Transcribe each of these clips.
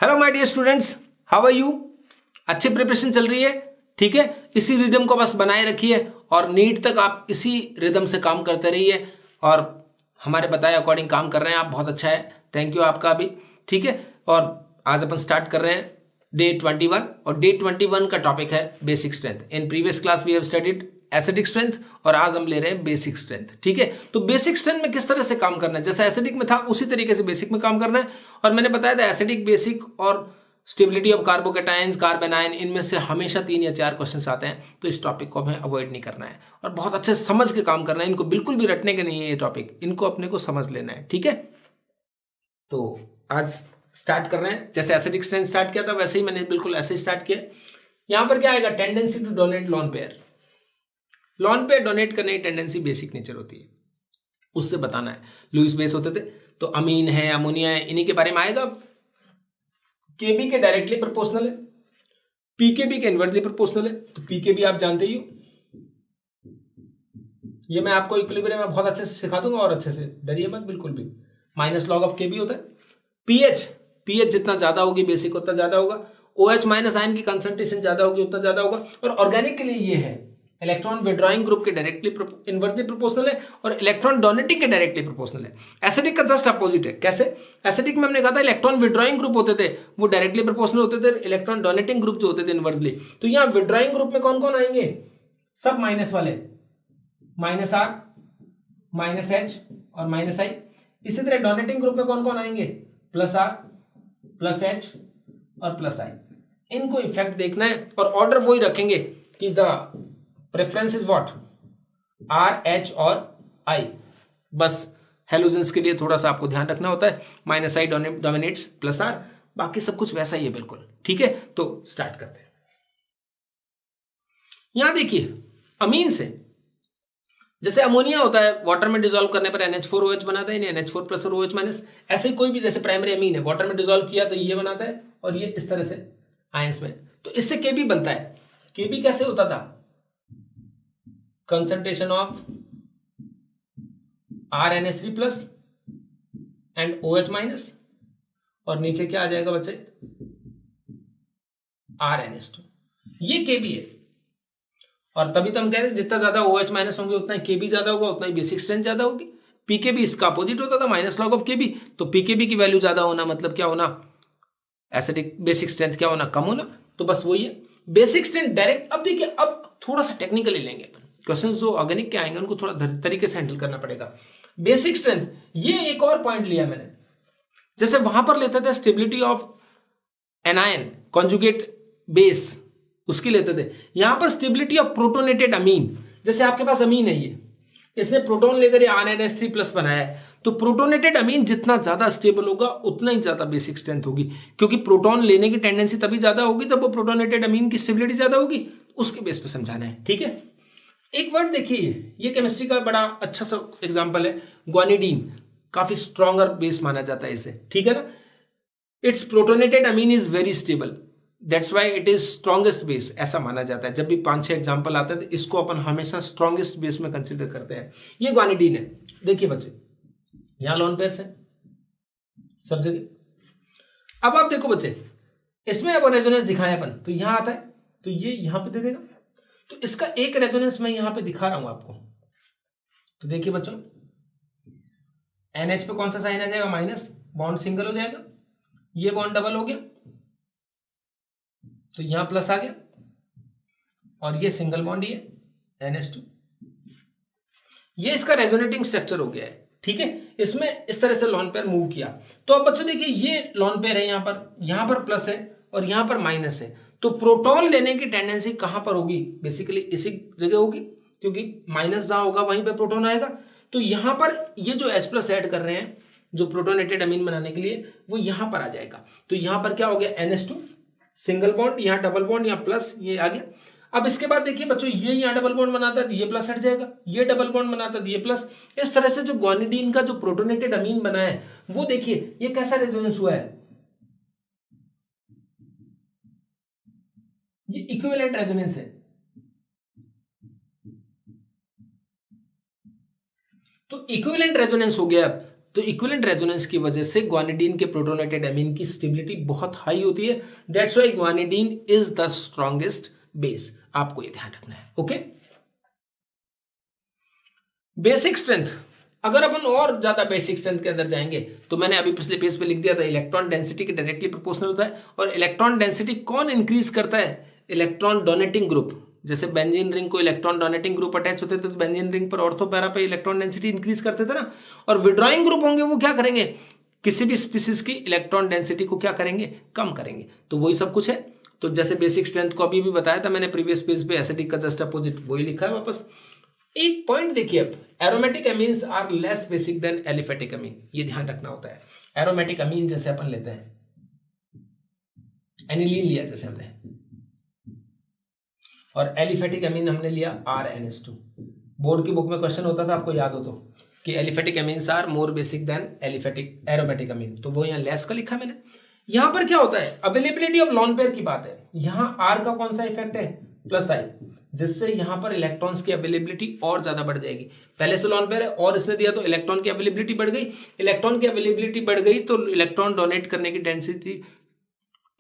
Hello my dear students, how are you. अच्छी preparation चल रही है, ठीक है। इसी रिदम को बस बनाए रखिए और नीट तक आप इसी रिदम से काम करते रहिए और हमारे बताए अकॉर्डिंग काम कर रहे हैं आप। बहुत अच्छा है, थैंक यू आपका भी, ठीक है। और आज अपन स्टार्ट कर रहे हैं डे 21 और डे 21 का टॉपिक है basic strength. In previous class we have studied acidic strength और आज हम ले रहे हैं बेसिक स्ट्रेंथ, ठीक है। तो बेसिक स्ट्रेंथ में किस तरह से काम करना है, जैसा एसिडिक में था उसी तरीके से बेसिक में काम करना है। और मैंने बताया था एसिडिक, बेसिक और stability of carbocations, carbon ion, इनमें से हमेशा 3 या 4 क्वेश्चंस आते हैं, तो इस टॉपिक को हमें अवॉइड नहीं करना है और बहुत अच्छे समझ के काम करना है। इनको बिल्कुल भी रटने के नहीं है ये टॉपिक, इनको अपने को समझ लेना है, ठीक है। तो आज स्टार्ट कर रहे हैं, जैसे एसिडिक स्ट्रेंथ स्टार्ट किया था वैसे ही मैंने बिल्कुल ऐसे ही स्टार्ट किया। यहां पर क्या आएगा, tendency to donate lone pair. Lone pair donate करने की टेंडेंसी बेसिक नेचर होती है, उससे बताना है। लुईस बेस होते थे तो अमीन है, अमोनिया है, इन्हीं के बारे में आएगा। केबी के डायरेक्टली प्रोपोर्शनल है, पीकेबी के इनवर्सली प्रोपोर्शनल है। तो पीकेबी आप जानते ही हो, ये मैं आपको इक्विलिब्रियम में बहुत अच्छे से सिखा दूंगा और अच्छे से, डरिए मत बिल्कुल भी। माइनस लॉग ऑफ केबी होता है। पीएच जितना ज्यादा होगी बेसिक उतना ज्यादा होगा। OH माइनस आयन की कंसंट्रेशन ज्यादा होगी उतना ज्यादा होगा। और ऑर्गेनिक के लिए ये है, इलेक्ट्रॉन विड्रॉइंग ग्रुप के डायरेक्टली इनवर्सली प्रोपोर्शनल है और इलेक्ट्रॉन डोनेटिंग के डायरेक्टली प्रोपोर्शनल है। एसिडिक का जस्ट अपोजिट है। कैसे? एसिडिक में हमने कहा था इलेक्ट्रॉन विड्रॉइंग ग्रुप होते थे वो डायरेक्टली प्रोपोर्शनल होते थे, इलेक्ट्रॉन डोनेटिंग ग्रुप जो होते थे इनवर्सली। तो यहां विड्रॉइंग ग्रुप में कौन कौन आएंगे, सब माइनस वाले, माइनस आर, माइनस एच और माइनस आई। इसी तरह डोनेटिंग ग्रुप में कौन कौन आएंगे, प्लस आर, प्लस एच और प्लस आई। इनको इफेक्ट देखना है और ऑर्डर वही रखेंगे कि the preference is what, R, H और आई। बस हेलोजेंस के लिए थोड़ा सा आपको ध्यान रखना होता है, minus I dominates plus R, बाकी सब कुछ वैसा ही है बिल्कुल, ठीक है। तो स्टार्ट करते हैं। यहां देखिए अमीन से, जैसे अमोनिया होता है वाटर में डिसॉल्व करने पर NH4OH बनाता है, NH4 प्लस और OH माइनस। ऐसे ही कोई भी जैसे प्राइमरी अमीन है वाटर में डिसॉल्व किया तो ये बनाता है और ये इस तरह से आयंस में, तो इससे केबी बनता है। केबी कैसे होता था, concentration of RNH3 plus and OH minus और नीचे क्या आ जाएगा बच्चे, RNH2। ये केबी है और तभी तो हम कहते हैं जितना ज्यादा OH माइनस होंगे उतना ही केबी ज्यादा होगा, उतना ही बेसिक स्ट्रेंथ ज्यादा होगी। पीकेबी इसका अपोजिट होता था, माइनस लॉग ऑफ केबी। तो पीकेबी की वैल्यू ज्यादा होना मतलब क्या होना, एसिडिक बेसिक स्ट्रेंथ क्या होना, कम होना। तो बस वही है बेसिक स्ट्रेंथ डायरेक्ट। अब देखिए, अब थोड़ा सा टेक्निकली लेंगे अपन, क्वेश्चन जो ऑर्गेनिक के आएंगे उनको थोड़ा तरीके से हैंडल करना पड़ेगा। बेसिक स्ट्रेंथ, ये एक और पॉइंट लिया मैंने, जैसे वहां पर लेते थे stability of anion conjugate base, उसकी लेते थे। यहां पर स्टेबिलिटी ऑफ प्रोटोनेटेड अमीन, जैसे आपके पास अमीन है, ये इसने प्रोटॉन लेकर RNH3 प्लस बनाया है, तो प्रोटोनेटेड अमीन जितना ज्यादा स्टेबल होगा उतना ही ज्यादा बेसिक स्ट्रेंथ होगी, क्योंकि प्रोटॉन लेने की टेंडेंसी तभी ज्यादा होगी जब वो प्रोटोनेटेड अमीन की स्टेबिलिटी ज्यादा होगी। उसके बेस पे समझाना है, ठीक है। एक वर्ड देखिए, ये केमिस्ट्री का बड़ा अच्छा सा एग्जाम्पल है, ग्वानिडीन। काफी स्ट्रॉन्गर बेस माना जाता है इसे, ठीक है ना। It's protonated amine is very stable, that's why it is strongest base, ऐसा माना जाता है। जब भी 5-6 एग्जाम्पल आते हैं तो इसको अपन हमेशा स्ट्रॉन्गेस्ट बेस में कंसिडर करते हैं। ये ग्वानिडीन है, देखिए बच्चे, यहां लोन पेयर्स है सब जगह। अब आप देखो बच्चे, इसमें अब रेजोनेंस दिखाएं अपन, तो यहां आता है तो ये यहां पे दे देगा, तो इसका एक रेजोनेंस मैं यहां पे दिखा रहा हूं आपको। तो देखिए बच्चों, NH पे कौन सा साइन आ जाएगा, माइनस, बॉन्ड सिंगल हो जाएगा, ये बॉन्ड डबल हो गया तो यहां प्लस आ गया और ये सिंगल बॉन्ड, ये NH2, ये इसका रेजोनेटिंग स्ट्रक्चर हो गया है, ठीक है। इसमें इस तरह से लोन पेयर मूव किया। तो अब बच्चों देखिए, ये लोन पेयर है, यहां पर प्लस है और यहां पर माइनस है, तो प्रोटॉन लेने की टेंडेंसी कहां पर होगी, बेसिकली इसी जगह होगी, क्योंकि माइनस जहां होगा वहीं पे प्रोटॉन आएगा। तो यहां पर ये जो H प्लस ऐड कर रहे हैं जो प्रोटोनेटेड अमीन बनाने के लिए, वो यहां पर आ जाएगा। तो यहां पर क्या हो गया, NH2 सिंगल बॉन्ड, यहां डबल बॉन्ड, यहां प्लस, ये आ गया। अब इसके बाद देखिए बच्चों, ये यहां डबल बॉन्ड बनाता है तो ये प्लस हट जाएगा, ये डबल बॉन्ड बनाता है तो ये प्लस। इस तरह से जो ग्वानिडीन का जो प्रोटोनेटेड अमीन बना है, वो देखिए ये कैसा रेजोनेंस हुआ है, ये इक्विवेलेंट रेजोनेंस है। तो इक्विवेलेंट रेजोनेंस हो गया, तो इक्विवेलेंट रेजोनेंस की वजह से ग्वानिडीन के प्रोटोनेटेड एमीन की स्टेबिलिटी बहुत हाई होती है। That's why guanidine is the strongest base. आपको ये ध्यान रखना है। ओके, बेसिक स्ट्रेंथ, अगर अपन और ज्यादा बेसिक स्ट्रेंथ के अंदर जाएंगे तो मैंने अभी पिछले पेज पे लिख दिया था, इलेक्ट्रॉन डेंसिटी के डायरेक्टली प्रोपोर्शनल होता है। और इलेक्ट्रॉन डेंसिटी कौन इंक्रीज करता है? Electron donating group. जैसे बेंजीन रिंग को इलेक्ट्रॉन डोनेटिंग ग्रुप अटैच होते थे तो बेंजीन रिंग पर ऑर्थो पैरा पे इलेक्ट्रॉन डेंसिटी इंक्रीज करते थे ना। और विड्रॉइंग ग्रुप होंगे वो क्या करेंगे? किसी भी स्पीसीज की इलेक्ट्रॉन डेंसिटी को क्या करेंगे? कम करेंगे। तो वही सब कुछ है। तो जैसे बेसिक स्ट्रेंथ को अभी भी बताया था मैंने प्रीवियस पेज पे, एसिडिक का जस्ट अपोजिट वही लिखा है वापस। एक पॉइंट देखिए, अब aromatic amines are less basic than aliphatic amine, ये ध्यान रखना होता है। एरोमेटिक अमीन जैसे अपन लेते हैं, एनिलीन लिया जैसे हमने, और एलिफेटिक अमीन हमने लिया RNH2। बोर्ड की बुक में क्वेश्चन होता था, आपको याद हो तो, कि aliphatic amines are more basic than aliphatic aromatic amine, तो वो यहाँ लेस का लिखा है मैंने। यहां पर क्या होता है? अवेलेबिलिटी ऑफ लॉन पेयर की बात है। यहां R का कौन सा इफेक्ट है? +I, जिससे यहां पर इलेक्ट्रॉन्स की अवेलेबिलिटी और ज्यादा बढ़ जाएगी। पहले से लॉन पेयर है और इसने दिया तो इलेक्ट्रॉन की अवेलेबिलिटी बढ़ गई। इलेक्ट्रॉन की अवेलेबिलिटी बढ़ गई तो इलेक्ट्रॉन डोनेट करने की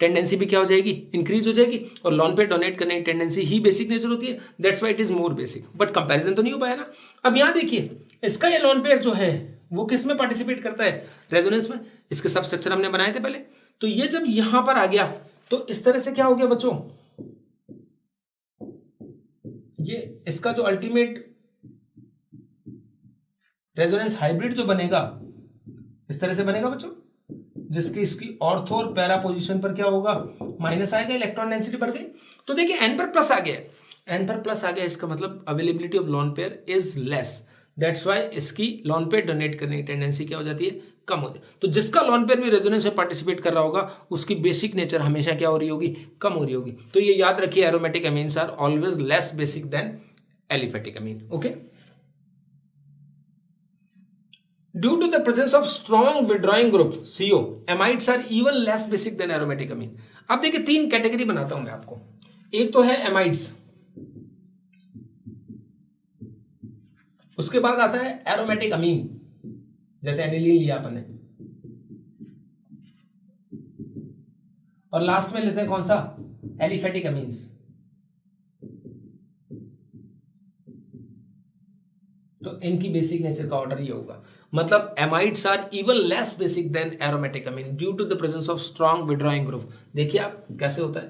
टेंडेंसी भी क्या हो जाएगी? इंक्रीज हो जाएगी। और लॉन पेयर डोनेट करने की टेंडेंसी ही बेसिक नेचर होती है, that's why it is more basic. But comparison तो नहीं हो पाया ना। अब यहां देखिए, इसका ये लॉन पेयर जो है वो किस में पार्टिसिपेट करता है? रेजोनेंस में। इसके सब स्ट्रक्चर हमने बनाए थे पहले। तो ये जब यहां पर आ गया तो इस तरह से क्या हो गया बच्चों? ये इसका जो अल्टीमेट रेजोनेंस हाइब्रिड जो बनेगा इस तरह से बनेगा बच्चों, जिसकी इसकी ऑर्थो और पैरा पोजीशन पर क्या होगा? माइनस आएगा, इलेक्ट्रॉन डेंसिटी बढ़ गई। तो देखिए n पर प्लस आ गया, n पर प्लस आ गया, इसका मतलब availability of lone pair is less. That's why इसकी लॉन पेयर डोनेट करने की टेंडेंसी क्या हो जाती है? कम होती है। तो जिसका लॉन पेयर भी रेजोनेंस में पार्टिसिपेट कर रहा होगा उसकी बेसिक नेचर हमेशा क्या हो रही होगी? कम हो रही होगी। तो ये याद रखिए, aromatic amines are always less basic than aliphatic amine. Okay, due to the presence of strong withdrawing group CO, amides are even less basic than aromatic amine। अब देखिए, तीन कैटेगरी बनाता हूं मैं आपको। एक तो है एमाइड्स, उसके बाद आता है एरोमेटिक अमीन, जैसे एनिलीन लिया अपन ने, और लास्ट में लेते हैं कौन सा? Aliphatic amines. तो इनकी बेसिक नेचर का ऑर्डर ये होगा, मतलब amides are even less basic than aromatic amine due to the presence of strong withdrawing group. देखिए आप कैसे होता है,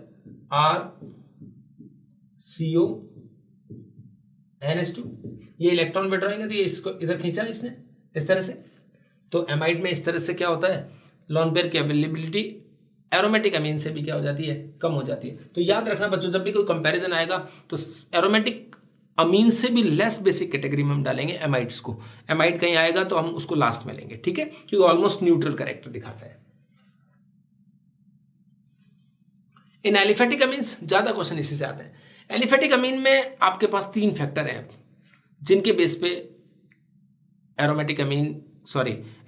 RCO NH2, ये इलेक्ट्रॉन विड्रॉइंग है, इसको इधर खींचा इसने इस तरह से। तो एमाइड में इस तरह से क्या होता है? लॉन पेयर की अवेलेबिलिटी एरोमेटिक अमीन से भी क्या हो जाती है? कम हो जाती है। तो याद रखना बच्चों, जब भी कोई कंपैरिजन आएगा तो एरोमेटिक अमीन से भी लेस बेसिक कैटेगरी में हम डालेंगे एमाइड्स को। एमाइड कहीं आएगा तो हम उसको लास्ट में लेंगे, ठीक है, क्योंकि ऑलमोस्ट न्यूट्रल कैरेक्टर दिखाता है। इन एलिफेटिक अमीन्स ज्यादा क्वेश्चन इसी से आते हैं। एलिफेटिक अमीन में आपके पास तीन फैक्टर हैं जिनके बेस पे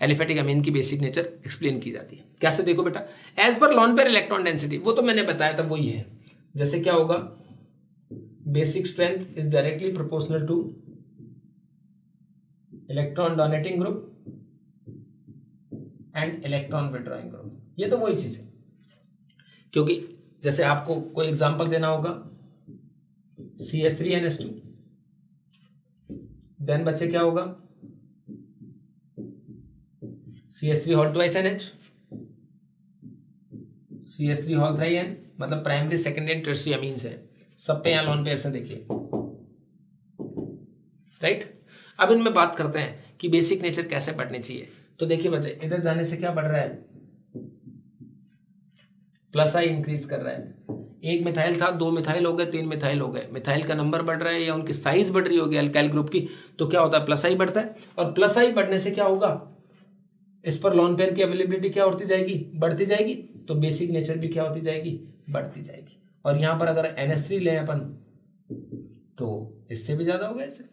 एलिफेटिक अमीन की बेसिक नेचर एक्सप्लेन की जाती है। कैसे? देखो बेटा, as per lone pair electron density, वो तो मैंने बताया था, वही है। जैसे क्या होगा? Basic strength is directly proportional two electron donating group and electron withdrawing group. ये तो वही चीज है, क्योंकि जैसे आपको कोई एग्जांपल देना होगा, CH3NH2, देन बच्चे क्या होगा? CH3 whole twice NH, CH3 whole 3N, मतलब primary, secondary and tertiary amines है। सब पे यहां लॉन पेयर से देखिए, राइट। अब इनमें बात करते हैं कि बेसिक नेचर कैसे बढ़नी चाहिए। तो देखिए बच्चे, इधर जाने से क्या बढ़ रहा है? +I इंक्रीज कर रहा है। एक मिथाइल था, 2 मिथाइल हो गए, 3 मिथाइल हो गए। मिथाइल का नंबर बढ़ रहा है या उनकी साइज बढ़ रही होगी अल्काइल ग्रुप की, तो क्या होता है? +I बढ़ता है। और +I बढ़ने से क्या होगा? इस पर लॉन पेयर की अवेलेबिलिटी क्या होती जाएगी? बढ़ती जाएगी। तो बेसिक नेचर भी क्या होती जाएगी? बढ़ती जाएगी। और यहां पर अगर NH3 लें अपन तो इससे भी ज्यादा होगा इससे।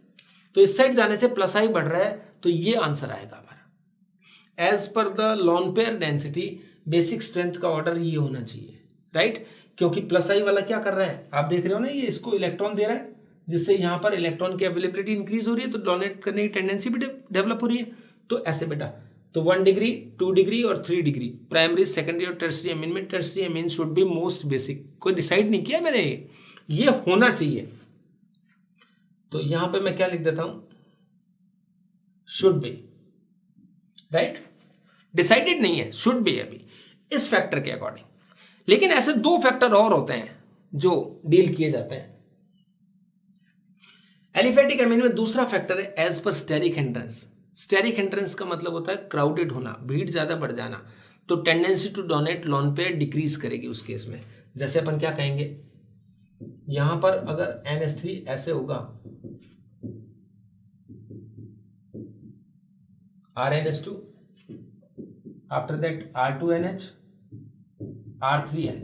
तो इस साइड जाने से +I बढ़ रहा है, तो ये आंसर आएगा हमारा। As per the lone pair density basic strength का ऑर्डर ये होना चाहिए, राइट। क्योंकि +I वाला क्या कर रहा है? आप देख रहे हो ना, ये इसको इलेक्ट्रॉन दे रहा है, जिससे यहां पर इलेक्ट्रॉन की अवेलेबिलिटी इंक्रीज हो रही है, तो डोनेट करने की टेंडेंसी भी डेवलप हो रही है। तो ऐसे बेटा तो 1 डिग्री, 2 डिग्री और 3 डिग्री प्राइमरी, सेकेंडरी और टर्सरी अमीन में। Tertiary amine should be most basic. कोई डिसाइड नहीं किया मैंने, ये होना चाहिए। तो यहां पे मैं क्या लिख देता हूं, शुड बी, राइट, डिसाइडेड नहीं है, शुड बी अभी इस फैक्टर के अकॉर्डिंग। लेकिन ऐसे 2 फैक्टर और होते हैं जो डील किए जाते हैं। एलिफेटिक अमीन में दूसरा फैक्टर है एज पर स्टेरिक हिंड्रेंस। स्टेरिक हिंड्रेंस का मतलब होता है क्राउडेड होना, भीड़ ज्यादा बढ़ जाना। तो tendency to donate lone pair decrease करेगी उस केस में। जैसे अपन क्या कहेंगे, यहां पर अगर NH3 ऐसे होगा, RNH2, after that R2NH, R3N।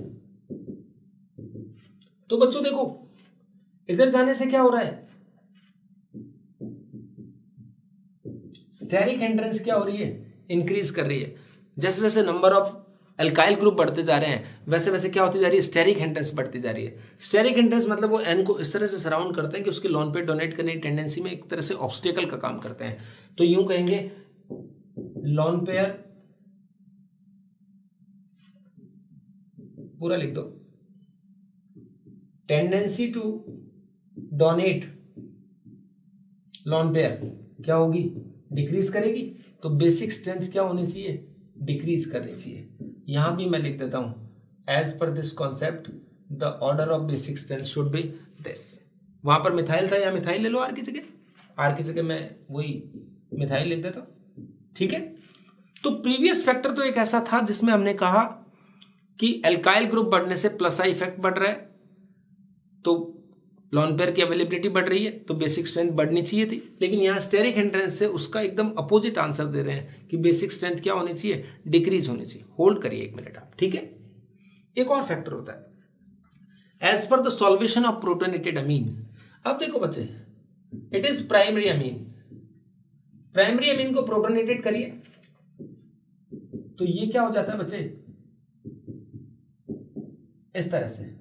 तो बच्चों देखो इधर जाने से क्या हो रहा है, स्टेरिक हिंड्रेंस क्या हो रही है, इंक्रीज कर रही है। जैसे जैसे नंबर ऑफ अल्काइल ग्रुप बढ़ते जा रहे हैं वैसे वैसे क्या होती जा रही है, स्टेरिक हिंड्रेंस बढ़ती जा रही है। स्टेरिक हिंड्रेंस मतलब वो एन को इस तरह से सराउंड करते हैं कि उसके लोन पे डोनेट करने की टेंडेंसी में एक तरह से ऑब्स्टेकल का काम करते हैं। तो यूं कहेंगे लोन पेयर, पूरा लिख दो, tendency to donate lone pair क्या होगी, डिक्रीज करेगी। तो बेसिक स्ट्रेंथ क्या होनी चाहिए, डिक्रीज करनी चाहिए। यहां भी मैं लिख देता हूं as per this concept the order of basic strength should be this. वहां पर मिथाइल था, या मिथाइल ले लो आर की जगह, आर की जगह मैं वही मिथाइल लिख देता हूं, ठीक है। तो प्रीवियस फैक्टर तो एक ऐसा था जिसमें हमने कहा कि एल्काइल ग्रुप बढ़ने से प्लस आई इफेक्ट बढ़ रहा है, तो लॉन पेयर की अवेलेबिलिटी बढ़ रही है, तो बेसिक स्ट्रेंथ बढ़नी चाहिए थी। लेकिन यहाँ स्टेरिक हिंड्रेंस से उसका एकदम अपोजिट आंसर दे रहे हैं कि बेसिक स्ट्रेंथ क्या होनी चाहिए, डिक्रीज होनी चाहिए। होल्ड करिए 1 मिनट आप, ठीक है। एक और फैक्टर होता है as per the solvation of protonated amine. अब देखो बच्चे, it is primary amine, primary amine को प्रोटोनेटेड करिए तो ये क्या हो जाता है बच्चे, इस तरह से।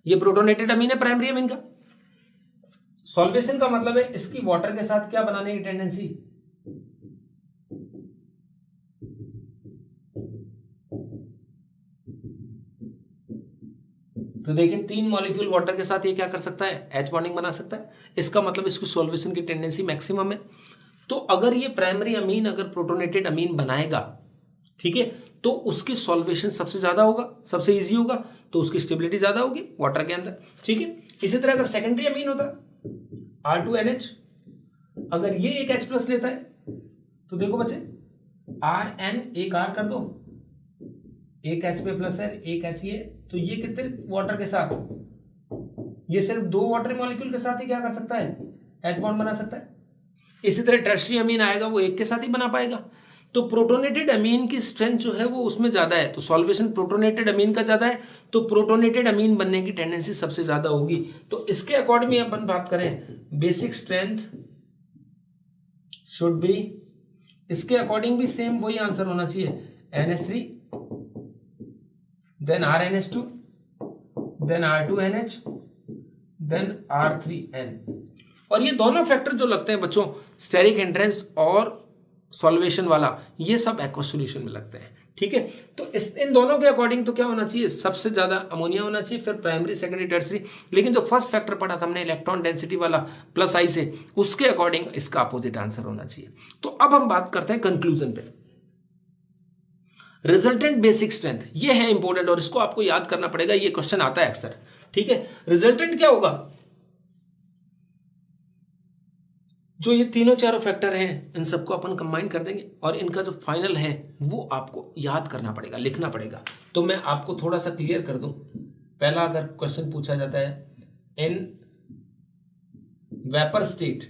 ये प्रोटोनेटेड अमीन है प्राइमरी अमीन का। सॉल्वेशन का मतलब है इसकी वाटर के साथ क्या बनाने की टेंडेंसी, तो देखिए 3 मॉलिक्यूल वाटर के साथ ये क्या कर सकता है, H बॉन्डिंग बना सकता है। इसका मतलब इसकी सॉल्वेशन की टेंडेंसी मैक्सिमम है। तो अगर ये प्राइमरी अमीन अगर प्रोटोनेटेड अमीन बनाएगा, ठीक है, तो उसकी सॉल्वेशन सबसे ज्यादा होगा, सबसे इजी होगा, तो उसकी स्टेबिलिटी ज्यादा होगी वाटर के अंदर, ठीक है। इसी तरह अगर सेकेंडरी अमीन होता R2NH, अगर ये एक H प्लस लेता है तो देखो बच्चे RN, एक R कर दो, एक H पे प्लस है, एक H ये, तो ये कितने वाटर के साथ, ये सिर्फ 2 वाटर मॉलिक्यूल के साथ ही क्या कर सकता है, H बॉन्ड बना सकता है। इसी तरह टर्शियरी अमीन आएगा वो एक के साथ ही बना पाएगा। तो प्रोटोनेटेड अमीन की स्ट्रेंथ जो है वो उसमें ज्यादा है, तो सॉल्वेशन प्रोटोनेटेड अमीन का ज्यादा है, तो प्रोटोनेटेड अमीन बनने की टेंडेंसी सबसे ज्यादा होगी। तो इसके अकॉर्डिंग में अपन बात करें, बेसिक स्ट्रेंथ शुड बी, इसके अकॉर्डिंग भी सेम वही आंसर होना चाहिए, NH3 then RNH2 then R2NH then R3N। और ये दोनों फैक्टर जो लगते हैं बच्चों, स्टेरिक हिंड्रेंस और सॉल्वेशन वाला, ये सब एक्वस सॉल्यूशन में लगते हैं, ठीक है। तो इन दोनों के अकॉर्डिंग तो क्या होना चाहिए, सबसे ज्यादा अमोनिया होना चाहिए, फिर प्राइमरी, सेकेंडरी, टर्सरी। लेकिन जो फर्स्ट फैक्टर पढ़ा था हमने इलेक्ट्रॉन डेंसिटी वाला प्लस आई से, उसके अकॉर्डिंग इसका अपोजिट आंसर होना चाहिए। तो अब हम बात करते हैं कंक्लूजन पे। रिजल्टेंट बेसिक स्ट्रेंथ, ये है इंपॉर्टेंट और इसको आपको याद करना पड़ेगा, ये क्वेश्चन आता है अक्सर, ठीक है। रिजल्टेंट क्या होगा, जो ये तीनों चारों फैक्टर हैं इन सबको अपन कंबाइन कर देंगे और इनका जो फाइनल है वो आपको याद करना पड़ेगा, लिखना पड़ेगा। तो मैं आपको थोड़ा सा क्लियर कर दूं। पहला अगर क्वेश्चन पूछा जाता है in vapour state,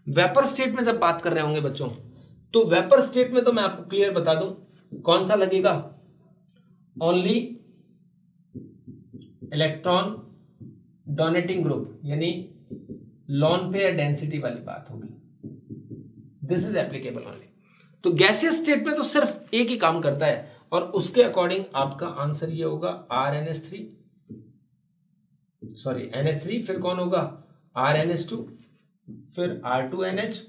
vapour state में जब बात कर रहे होंगे बच्चों, तो वेपर स्टेट में तो मैं आपको क्लियर बता दूं कौन सा लगेगा, ओनली इलेक्ट्रॉन डोनेटिंग ग्रुप, यानी लॉन पेयर डेंसिटी वाली बात होगी, दिस इज एप्लीकेबल ओनली। तो गैसियस स्टेट में तो सिर्फ एक ही काम करता है और उसके अकॉर्डिंग आपका आंसर ये होगा RNH3, सॉरी NH3, फिर कौन होगा RNH2, फिर R2NH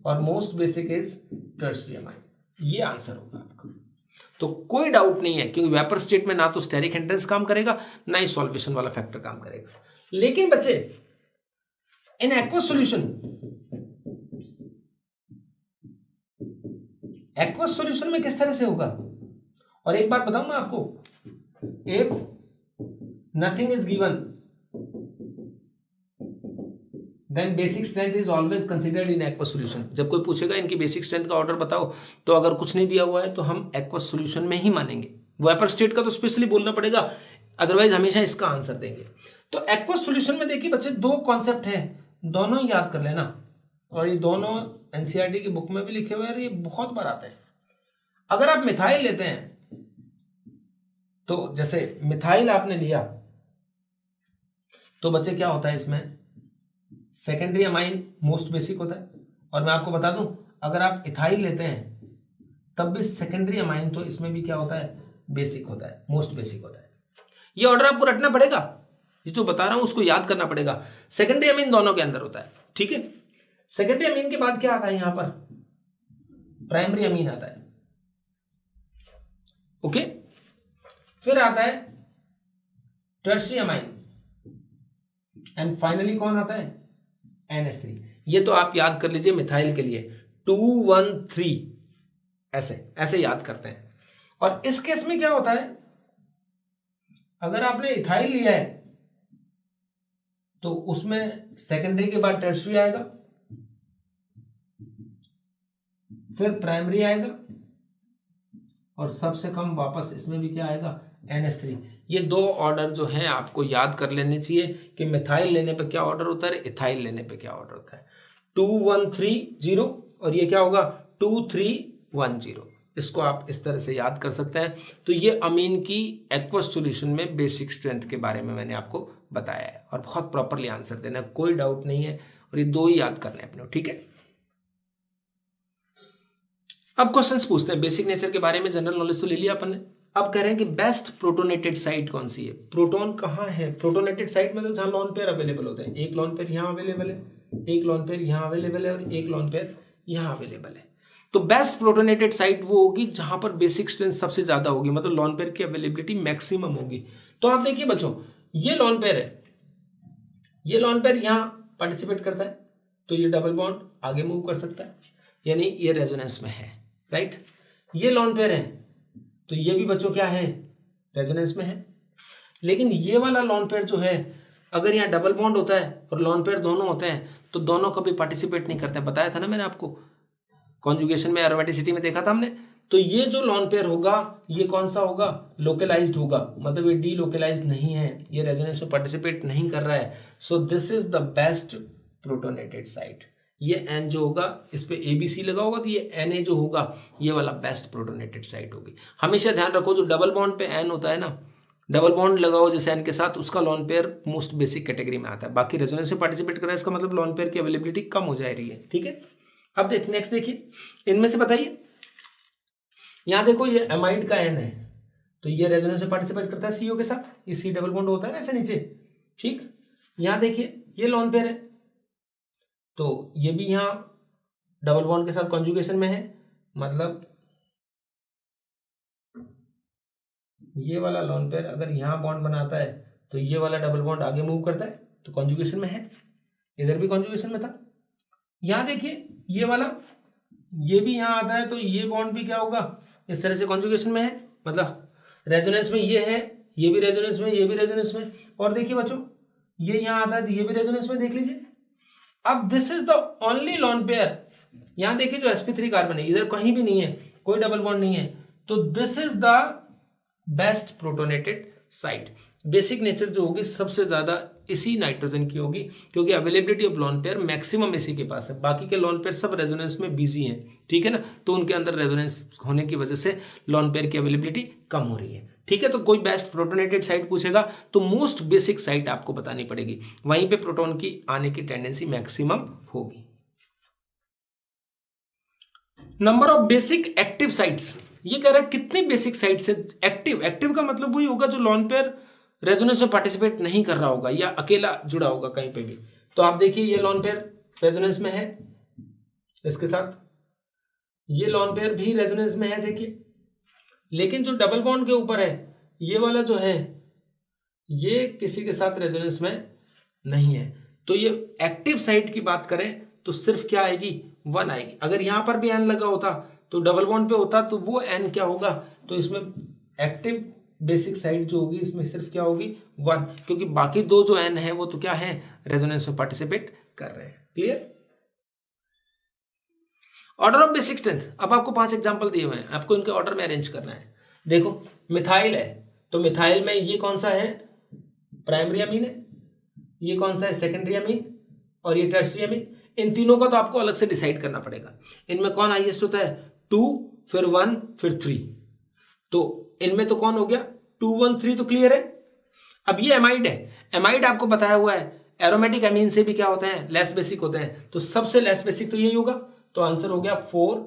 और most basic is tertiary amine. ये आंसर होगा आपका। तो कोई डाउट नहीं है, क्योंकि वेपर स्टेट में ना तो स्टेरिक हिंड्रेंस काम करेगा, ना ही सॉल्वेशन वाला फैक्टर काम करेगा। लेकिन बच्चे इन एक्वस सॉल्यूशन में किस तरह से होगा? और एक बात बताऊं मैं आपको, if nothing is given then basic strength is always considered in aqueous solution. जब कोई पूछेगा इनकी बेसिक स्ट्रेंथ का ऑर्डर बताओ, तो अगर कुछ नहीं दिया हुआ है तो हम एक्वस सॉल्यूशन में ही मानेंगे। वेपर स्टेट का तो स्पेशली बोलना पड़ेगा, अदरवाइज हमेशा इसका आंसर देंगे। तो एक्वस सॉल्यूशन में देखिए बच्चे दो कॉन्सेप्ट है, दोनों ही याद कर लेना, और ये दोनों एनसीईआरटी की बुक में भी लिखे हुए हैं, ये बहुत बार आते हैं। अगर आप मिथाइल लेते हैं तो जैसे मिथाइल आपने लिया तो बच्चे क्या होता है, इसमें सेकेंडरी अमाइन मोस्ट बेसिक होता है। और मैं आपको बता दूं, अगर आप इथाइल लेते हैं तब भी सेकेंडरी अमाइन तो इसमें भी क्या होता है, बेसिक होता है, मोस्ट बेसिक होता है। ये ऑर्डर आपको रटना पड़ेगा, ये जो बता रहा हूं उसको याद करना पड़ेगा। सेकेंडरी अमीन दोनों के अंदर होता है, ठीक है। सेकेंडरी अमीन के बाद क्या आता है, यहां पर प्राइमरी अमीन आता है, ओके। फिर आता है टर्शियरी अमाइन, एंड फाइनली कौन आता है, NH3। ये तो आप याद कर लीजिए मिथाइल के लिए 2 1 3 ऐसे ऐसे याद करते हैं। और इस केस में क्या होता है, अगर आपने इथाइल लिया है तो उसमें सेकेंडरी के बाद टर्शियरी आएगा, फिर प्राइमरी आएगा, और सबसे कम वापस इसमें भी क्या आएगा, NH3। ये दो ऑर्डर जो हैं आपको याद कर लेने चाहिए कि मिथाइल लेने पे क्या ऑर्डर होता है, इथाइल लेने पे क्या ऑर्डर होता है। 2 1 3 0 और ये क्या होगा 2 3 1 0। इसको आप इस तरह से याद कर सकते हैं। तो ये अमीन की एक्वस सॉल्यूशन में बेसिक स्ट्रेंथ के बारे में मैंने आपको बताया है, और बहुत प्रॉपरली आंसर देना, कोई डाउट नहीं है, और ये दो ही याद करने अपने, ठीक है। अब क्वेश्चंस पूछते हैं बेसिक नेचर के बारे में, जनरल नॉलेज तो ले लिया अपन ने। अब कह रहे हैं कि बेस्ट प्रोटोनेटेड साइट कौन सी है, प्रोटॉन कहाँ है। प्रोटोनेटेड साइट मतलब जहां लॉन पेयर अवेलेबल होते हैं, एक लॉन पेयर यहां अवेलेबल है, एक लॉन पेयर यहां अवेलेबल है, और एक लॉन पेयर यहां अवेलेबल है। तो बेस्ट प्रोटोनेटेड साइट वो होगी जहां पर बेसिक स्ट्रेंथ सबसे ज्यादा होगी, मतलब लॉन पेयर की अवेलेबिलिटी मैक्सिमम होगी। तो आप देखिए बच्चों, ये लॉन पेयर है, ये लॉन पेयर यहां पार्टिसिपेट करता है, तो ये डबल बॉन्ड आगे मूव कर सकता है, यानी ये रेजोनेंस में है, राइट। ये लॉन पेयर है, तो ये भी बच्चों क्या है, रेजोनेंस में है। लेकिन ये वाला लॉन पेयर जो है, अगर यहाँ डबल बॉन्ड होता है और लॉन पेयर दोनों होते हैं, तो दोनों कभी पार्टिसिपेट नहीं करते हैं, बताया था ना मैंने आपको, कॉन्जुगेशन में एरोमेटिसिटी में देखा था हमने। तो ये जो लॉन पेयर होगा, ये कौन सा होगा, लोकलाइज्ड होगा, मतलब ये डी लोकलाइज्ड नहीं है, ये रेजोनेंस में पार्टिसिपेट नहीं कर रहा है। So this is the best protonated site. ये एन जो होगा, इस पे ABC लगा होगा, तो ये Na जो होगा, ये वाला बेस्ट प्रोटोनेटेड साइट होगी। हमेशा ध्यान रखो, जो डबल बॉन्ड पे N होता है ना, डबल बॉन्ड लगाओ जैसे N के साथ, उसका lone pair most basic category में आता है। बाकी रेजोनेंस में पार्टिसिपेट कर रहा है, इसका मतलब लॉन पेयर की अवेलेबिलिटी कम हो जा रही है, ठीक है। अब नेक्स्ट देखिए, इनमें से बताइए, यहां देखो ये एमाइड का N है, तो ये रेजोनेंस में पार्टिसिपेट करता है CO के साथ, ये C डबल बॉन्ड होता है ना ऐसे नीचे, ठीक। यहां देखिए ये लॉन पेयर है, तो ये भी यहां डबल बॉन्ड के साथ कॉन्जुगेशन में है, मतलब ये वाला लॉन पेयर अगर यहां बॉन्ड बनाता है तो ये वाला डबल बॉन्ड आगे मूव करता है, तो कॉन्जुगेशन में है। इधर भी कॉन्जुगेशन में था। यहां देखिए ये वाला, ये भी यहां आता है, तो ये बॉन्ड भी क्या होगा, इस तरह से कॉन्जुगेशन में है, मतलब रेजोनेंस में ये है, ये भी रेजोनेंस में, ये भी रेजोनेंस में। और देखिए बच्चों, ये यहां आता है तो ये भी रेजोनेंस में, देख लीजिए। अब this is the only lone pair, यहां देखिए जो sp3 कार्बन है, इधर कहीं भी नहीं है, कोई डबल बॉन्ड नहीं है, तो this is the best protonated site. Basic nature जो होगी सबसे ज्यादा इसी नाइट्रोजन की होगी, क्योंकि availability of lone pair maximum इसी के पास है। बाकी के लॉन पेयर सब रेजोनेंस में बिजी हैं, ठीक है ना, तो उनके अंदर रेजोनेंस होने की वजह से लॉन पेयर की अवेलेबिलिटी कम हो रही है, ठीक है। तो कोई बेस्ट प्रोटोनेटेड साइट पूछेगा तो मोस्ट बेसिक साइट आपको बतानी पड़ेगी, वहीं पे प्रोटॉन की आने की टेंडेंसी मैक्सिमम होगी। Number of basic active sites, ये कह रहा है कितनी बेसिक साइट्स है एक्टिव। एक्टिव का मतलब वही होगा जो लॉन पेयर रेजोनेंस में पार्टिसिपेट नहीं कर रहा होगा या अकेला जुड़ा होगा कहीं पे भी। तो आप देखिए ये लॉन पेयर रेजोनेंस में है, इसके साथ ये लॉन पेयर भी रेजोनेंस में है देखिए, लेकिन जो डबल बॉन्ड के ऊपर है ये वाला जो है ये किसी के साथ रेजोनेंस में नहीं है। तो ये एक्टिव साइट की बात करें तो सिर्फ क्या आएगी, 1 आएगी। अगर यहां पर भी एन लगा होता तो डबल बॉन्ड पे होता तो वो एन क्या होगा, तो इसमें एक्टिव बेसिक साइट जो होगी इसमें सिर्फ क्या होगी, 1, क्योंकि बाकी दो जो एन है वो तो क्या है, रेजोनेंस में पार्टिसिपेट कर रहे हैं। Clear. Order of basic strength, अब आपको 5 एग्जांपल दिए हुए हैं, आपको इनके ऑर्डर में अरेंज करना है। देखो मिथाइल है, तो मिथाइल में ये कौन सा है, प्राइमरी अमीन है, ये कौन सा है, सेकेंडरी अमीन, और ये टर्शियरी अमीन। इन तीनों का तो आपको अलग से डिसाइड करना पड़ेगा। इनमें कौन हाईएस्ट होता है, 2 फिर 1 फिर 3, तो इनमें तो कौन हो गया 2 1 3, तो क्लियर है। अब ये एमाइड है, एमाइड आपको बताया हुआ है एरोमेटिक अमीन से भी क्या होते हैं, लेस बेसिक होते हैं, तो सबसे लेस बेसिक तो यही होगा, तो आंसर हो गया 4।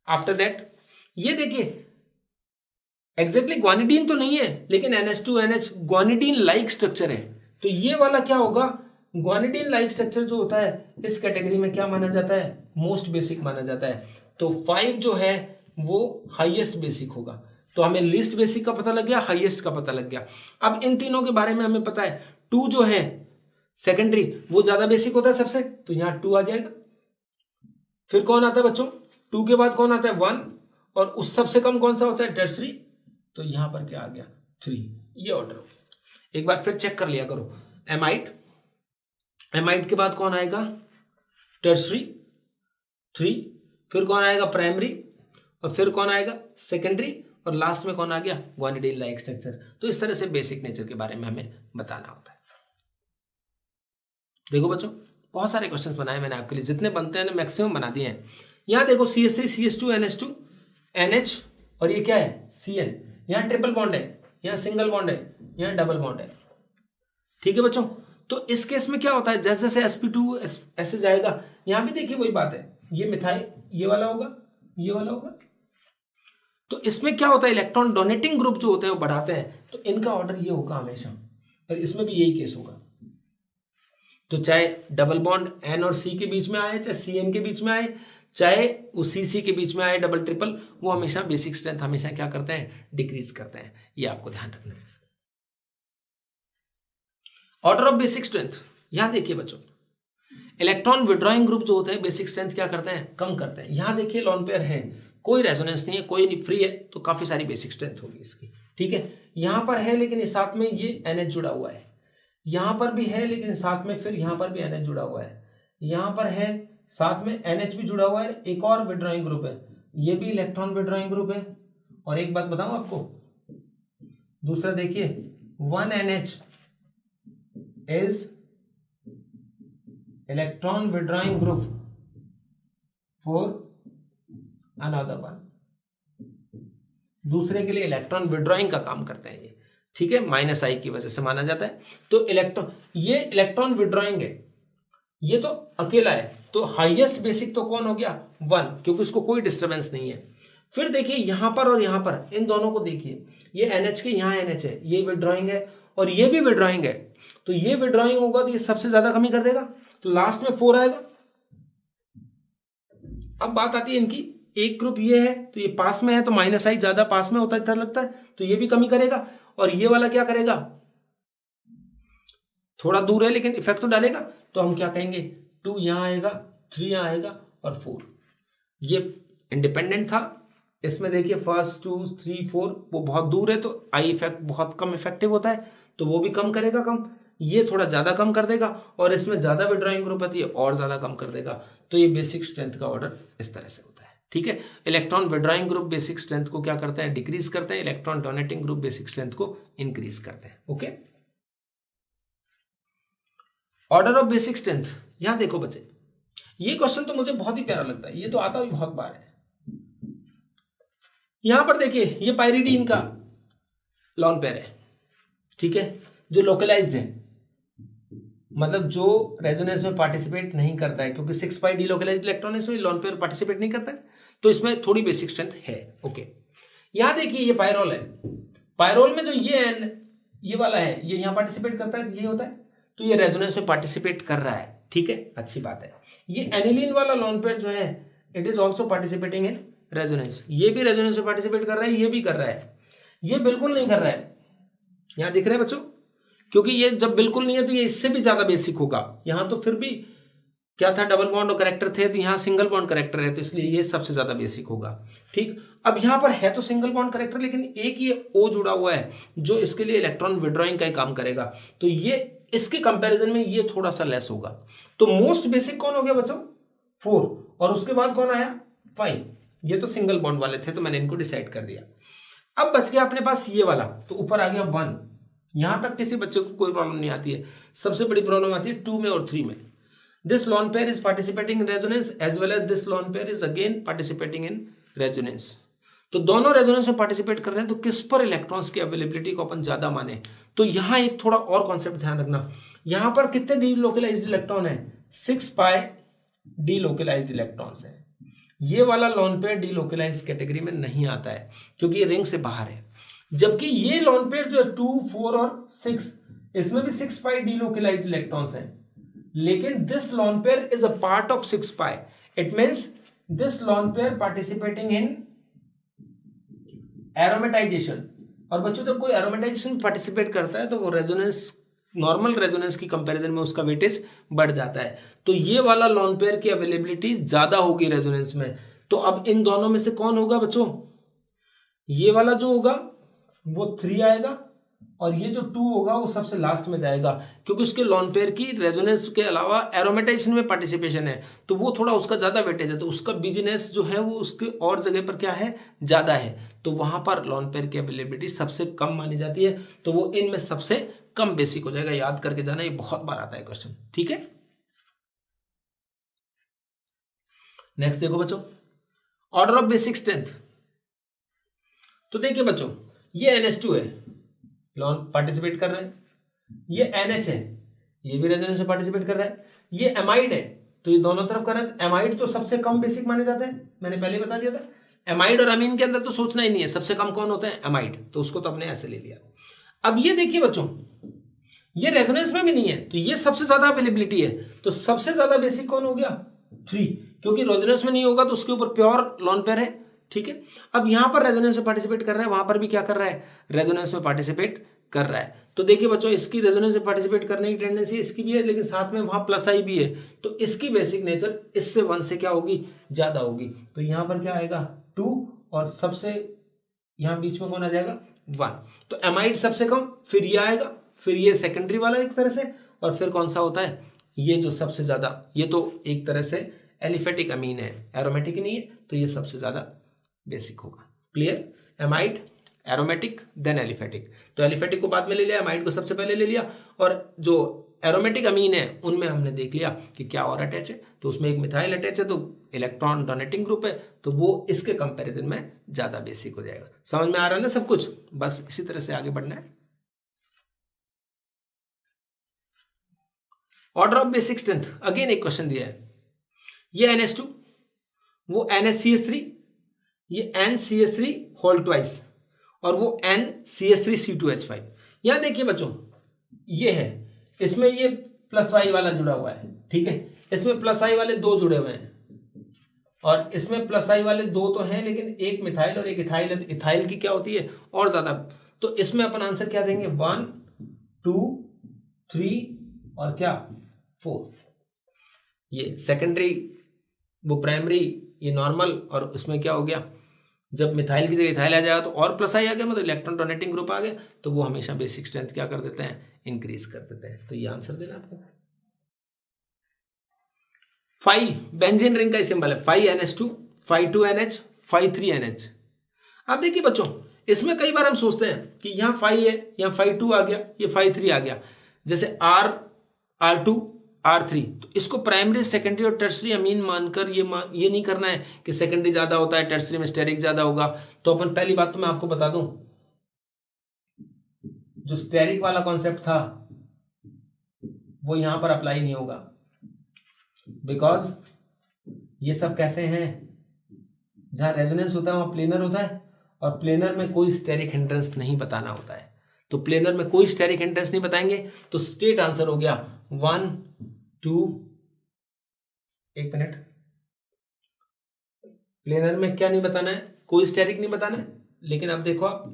आफ्टर दैट ये देखिए एग्जैक्टली ग्वानिडीन तो नहीं है, लेकिन NH2NH ग्वानिडीन लाइक स्ट्रक्चर है, तो ये वाला क्या होगा, ग्वानिडीन लाइक स्ट्रक्चर जो होता है इस कैटेगरी में क्या माना जाता है, मोस्ट बेसिक माना जाता है। तो 5 जो है वो हाईएस्ट बेसिक होगा, तो हमें लीस्ट बेसिक का पता लग गया, हाईएस्ट का पता लग गया। अब इन तीनों के बारे में हमें पता है 2 जो है सेकेंडरी वो ज्यादा बेसिक होता है सबसे, तो यहां 2 आ जाएगा। फिर कौन आता है बच्चों, 2 के बाद कौन आता है 1, और उस सबसे कम कौन सा होता है, टर्शियरी, तो यहां पर क्या आ गया 3। ये ऑर्डर हो गया। एक बार फिर चेक कर लिया करो, एमाइड, एमाइड के बाद कौन आएगा, टर्शियरी 3, फिर कौन आएगा प्राइमरी, और फिर कौन आएगा सेकेंडरी, और लास्ट में कौन आ गया, ग्वानिडीन लाइक स्ट्रक्चर। तो इस तरह से बेसिक नेचर के बारे में हमें बताना होता है। देखो बच्चों बहुत सारे क्वेश्चंस बनाए मैंने आपके लिए, जितने बनते हैं ना मैक्सिमम बना दिए हैं। यहां देखो CH3 CH2 NH2 NH, और ये क्या है CN, यहां ट्रिपल बॉन्ड है, यहां सिंगल बॉन्ड है, यहां डबल बॉन्ड है। ठीक है बच्चों, तो इस केस में क्या होता है, जैसे जैसे sp2 ऐसे जाएगा, यहां भी देखिए वही बात है, ये मिथाइल ये वाला होगा, ये वाला होगा, तो इसमें क्या होता है, इलेक्ट्रॉन डोनेटिंग ग्रुप जो होते हैं वो बढ़ाते हैं, तो इनका ऑर्डर ये होगा हमेशा, और इसमें भी यही केस होगा। तो चाहे डबल बॉन्ड N और C के बीच में आए, चाहे CN के बीच में आए, चाहे वो CC के बीच में आए डबल ट्रिपल, वो हमेशा बेसिक स्ट्रेंथ हमेशा क्या करते हैं, डिक्रीज करते हैं। ये आपको ध्यान रखना है। ऑर्डर ऑफ बेसिक स्ट्रेंथ, यहां देखिए बच्चों इलेक्ट्रॉन विड्रॉइंग ग्रुप जो होते हैं बेसिक स्ट्रेंथ क्या करते हैं, कम करते हैं। यहां देखिए लॉन पेयर है, कोई रेजोनेंस नहीं है, कोई नहीं, फ्री है, तो काफी सारी बेसिक स्ट्रेंथ होगी इसकी। ठीक है, यहां पर है लेकिन साथ में ये NH जुड़ा हुआ है, यहां पर भी है लेकिन साथ में फिर यहां पर भी NH जुड़ा हुआ है, यहां पर है साथ में NH भी जुड़ा हुआ है, एक और विड्रॉइंग ग्रुप है, ये भी इलेक्ट्रॉन विड्रॉइंग ग्रुप है। और एक बात बताऊं आपको, दूसरा देखिए 1NH is electron withdrawing group for another one, दूसरे के लिए इलेक्ट्रॉन विड्रॉइंग का काम करते हैं ये। ठीक है, -I की वजह से माना जाता है। तो इलेक्ट्रॉन, ये इलेक्ट्रॉन विड्रॉइंग है, ये तो अकेला है, तो हाईएस्ट बेसिक तो कौन हो गया 1, क्योंकि इसको कोई डिस्टरबेंस नहीं है। फिर देखिए यहां पर और यहां पर, इन दोनों को देखिए, ये NH के यहां NH है, ये विड्रॉइंग है और ये भी विड्रॉइंग है, तो ये विड्रॉइंग होगा तो ये सबसे ज्यादा कमी कर देगा, तो लास्ट में 4 आएगा। अब बात आती है इनकी, एक ग्रुप ये है तो ये पास में है, तो -I ज्यादा पास में होता है, इतना लगता है, तो ये भी कमी करेगा। और ये वाला क्या करेगा, थोड़ा दूर है लेकिन इफेक्ट तो डालेगा, तो हम क्या कहेंगे 2 यहां आएगा, 3 यहां आएगा और 4। ये इंडिपेंडेंट था, इसमें देखिए 1 2 3 4 वो बहुत दूर है, तो आई इफेक्ट बहुत कम इफेक्टिव होता है, तो वो भी कम करेगा कम, ये थोड़ा ज्यादा कम कर देगा, और इसमें ज्यादा विड्रॉइंग ग्रुप आती है और ज्यादा कम कर देगा। तो ये बेसिक स्ट्रेंथ का ऑर्डर इस तरह से होता है। ठीक है, electron withdrawing group basic strength को क्या करते हैं, डिक्रीज करते हैं, electron donating group basic strength को इंक्रीज करते हैं। Okay, order of basic strength, यहां देखो बच्चे, ये क्वेश्चन तो मुझे बहुत ही प्यारा लगता है, ये तो आता भी बहुत बार है। यहां पर देखिए ये पाइरिडीन का लॉन पेयर है, ठीक है, जो लोकलाइज्ड है, मतलब जो रेजोनेंस में पार्टिसिपेट नहीं करता है, क्योंकि 6 डीलोकलाइज्ड इलेक्ट्रॉन है, इसमें लॉन पेयर पार्टिसिपेट नहीं करता है, तो इसमें थोड़ी बेसिक स्ट्रेंथ है। ओके, यहां देखिए ये पायरोल है, पायरोल में जो ये एन ये वाला है, ये यहां पार्टिसिपेट करता है, ये होता है, तो ये रेजोनेंस में पार्टिसिपेट कर रहा है, ठीक है, अच्छी बात है। ये एनिलीन वाला लोन पेयर जो है it is also participating in resonance, ये भी रेजोनेंस में पार्टिसिपेट कर रहा है, ये भी कर रहा है, ये बिल्कुल नहीं कर रहा है, यहां दिख रहा है बच्चों, क्योंकि ये जब बिल्कुल नहीं है तो ये इससे भी ज्यादा बेसिक होगा। यहां तो फिर भी क्या था, डबल बॉन्ड और करेक्टर थे, तो यहां सिंगल बॉन्ड करेक्टर है, तो इसलिए ये सबसे ज्यादा बेसिक होगा। ठीक, अब यहां पर है तो सिंगल बॉन्ड करेक्टर, लेकिन एक ये O जुड़ा हुआ है जो इसके लिए इलेक्ट्रॉन विड्रॉइंग का ही काम करेगा, तो ये इसके कंपैरिजन में ये थोड़ा सा लेस होगा। तो मोस्ट बेसिक कौन हो गया बच्चों, 4, और उसके बाद कौन आया, 5। ये तो सिंगल बॉन्ड वाले थे तो मैंने इनको डिसाइड कर दिया। अब बच गया अपने पास ये वाला, तो ऊपर आ गया 1। यहां तक किसी बच्चे को कोई प्रॉब्लम नहीं आती है, सबसे बड़ी प्रॉब्लम आती है 2 में और 3 में। This lone pair is participating in resonance as well as this lone pair is again participating in resonance। तो दोनों रेजोनेंस में पार्टिसिपेट कर रहे हैं, तो किस पर इलेक्ट्रॉन्स की अवेलेबिलिटी को अपन ज्यादा माने। तो यहां एक थोड़ा और कॉन्सेप्ट ध्यान रखना, यहां पर कितने डीलोकलाइज्ड इलेक्ट्रॉन है, 6 पाई डीलोकलाइज्ड इलेक्ट्रॉन्स है। ये वाला लोन पेयर डीलोकलाइज्ड कैटेगरी में नहीं आता है क्योंकि ये रिंग से बाहर है, जबकि ये लोन पेयर जो है 2, 4 और 6, इसमें भी 6 पाई डीलोकलाइज्ड इलेक्ट्रॉन्स हैं, लेकिन this lone pair is a part of 6 pi. It means this lone pair participating in aromatisation. और बच्चों जब कोई एरोमेटाइजेशन पार्टिसिपेट करता है तो वो रेजोनेंस, नॉर्मल रेजोनेंस की कंपैरिजन में उसका वेटेज बढ़ जाता है, तो ये वाला लोन पेयर की अवेलेबिलिटी ज्यादा होगी रेजोनेंस में। तो अब इन दोनों में से कौन होगा बच्चों, ये वाला जो होगा वो 3 आएगा, और ये जो 2 होगा वो सबसे लास्ट में जाएगा, क्योंकि उसके लोन पेयर की रेजोनेंस के अलावा एरोमेटाइजेशन में पार्टिसिपेशन है, तो वो थोड़ा उसका ज्यादा वेटेज है, तो उसका बिजनेस जो है वो उसके और जगह पर क्या है, ज्यादा है, तो वहां पर लोन पेयर की अवेलेबिलिटी सबसे कम मानी जाती है, तो वो इनमें सबसे कम बेसिक हो जाएगा। याद करके जाना, ये बहुत बार आता है क्वेश्चन, ठीक है। नेक्स्ट देखो बच्चों, ऑर्डर ऑफ बेसिक स्ट्रेंथ। तो देखिए बच्चों, ये NH2 है, लॉन पार्टिसिपेट कर रहे हैं, ये NH है, ये भी रेजोनेंस में पार्टिसिपेट कर रहा है, ये एमाइड है, तो ये दोनों तरफ कर रहे हैं। एमाइड तो सबसे कम बेसिक माने जाते हैं, मैंने पहले बता दिया था। एमाइड और अमीन के अंदर तो सोचना ही नहीं है, सबसे कम कौन होता है, एमाइड, तो उसको तो हमने ऐसे ले लिया। अब ये देखिए बच्चों, ये रेजोनेंस में भी नहीं है, तो ये सबसे ज्यादा अवेलेबिलिटी है, तो सबसे ज्यादा बेसिक कौन हो गया, 3, क्योंकि रेजोनेंस में नहीं होगा तो उसके ऊपर प्योर लोन पेयर है, ठीक है। अब यहां पर रेजोनेंस में पार्टिसिपेट कर रहा है, वहां पर भी क्या कर रहा है, रेजोनेंस में पार्टिसिपेट कर रहा है। तो देखिए बच्चों, इसकी रेजोनेंस में पार्टिसिपेट करने की टेंडेंसी इसकी भी है, लेकिन साथ में वहां प्लस आई भी है, तो इसकी बेसिक नेचर इससे 1 से क्या होगी, ज्यादा होगी। तो यहां पर क्या आएगा, 2, और सबसे यहां बीच में कौन आ जाएगा, 1। तो एमाइड सबसे कम, फिर ये आएगा, फिर ये सेकेंडरी वाला एक तरह से, और फिर कौन सा होता है, ये जो सबसे ज्यादा, ये तो एक तरह से एलिफेटिक अमीन है, एरोमेटिक नहीं है, तो ये सबसे ज्यादा बेसिक होगा। Clear, amide, aromatic, then aliphatic. तो एलिफेटिक को बाद में ले लिया, एमाइड को सबसे पहले ले लिया, और जो एरोमेटिक अमीन है उनमें हमने देख लिया कि क्या और अटैच है, तो उसमें एक मिथाइल अटैच है, तो इलेक्ट्रॉन डोनेटिंग ग्रुप है, तो वो इसके कंपैरिजन में ज्यादा बेसिक हो जाएगा। समझ में आ रहा है ना सब कुछ, बस इसी तरह से आगे बढ़ना है। Order of basic strength, again एक क्वेश्चन दिया है, ये NH2, वो NHCH3, ये NCH3 होल ट्वाइस, और वो NCH3C2H5। यहां देखिए बच्चों, ये है, इसमें ये प्लस आई वाला जुड़ा हुआ है, ठीक है, इसमें प्लस आई वाले 2 जुड़े हुए हैं, और इसमें प्लस आई वाले 2 तो हैं, लेकिन एक मिथाइल और एक इथाइल है, तो इथाइल की क्या होती है, और ज्यादा। तो इसमें अपन आंसर क्या देंगे, 1, 2, 3 और क्या, 4। ये सेकेंडरी, वो प्राइमरी, ये नॉर्मल, और उसमें क्या हो गया, जब मिथाइल की जगह इथाइल आ जाएगा तो और प्लस आई आ गया, मतलब इलेक्ट्रॉन डोनेटिंग ग्रुप आ गया, तो वो हमेशा बेसिक स्ट्रेंथ क्या कर देते हैं, इंक्रीज कर देते हैं। तो ये आंसर देना आपको। 5 बेंजीन रिंग का सिंबल है, 5NH2, 5,2NH, 5,3NH। अब देखिए बच्चों, इसमें कई बार हम सोचते हैं कि यहाँ 5 है, यहाँ 5,2 आ गया, ये 5,3 आ गया, जैसे R2 R3, तो इसको प्राइमरी, सेकेंडरी और टर्सरी अमीन मानकर ये नहीं करना है कि सेकेंडरी ज्यादा होता है, टर्सरी में स्टेरिक ज्यादा होगा। तो अपन पहली बात तो मैं आपको बता दूं, जो स्टेरिक वाला कॉन्सेप्ट था वो यहां पर अप्लाई नहीं होगा, बिकॉज ये सब कैसे हैं, जहां रेजोनेंस होता है वहां प्लेनर होता है, और प्लेनर में कोई स्टेरिक हिंड्रेंस नहीं बताना होता है, तो प्लेनर में कोई स्टेरिक हिंड्रेंस नहीं बताएंगे, तो स्ट्रेट आंसर हो गया 1, 2, एक मिनट, प्लेनर में क्या नहीं बताना है, कोई स्टेरिक नहीं बताना है, लेकिन अब देखो आप,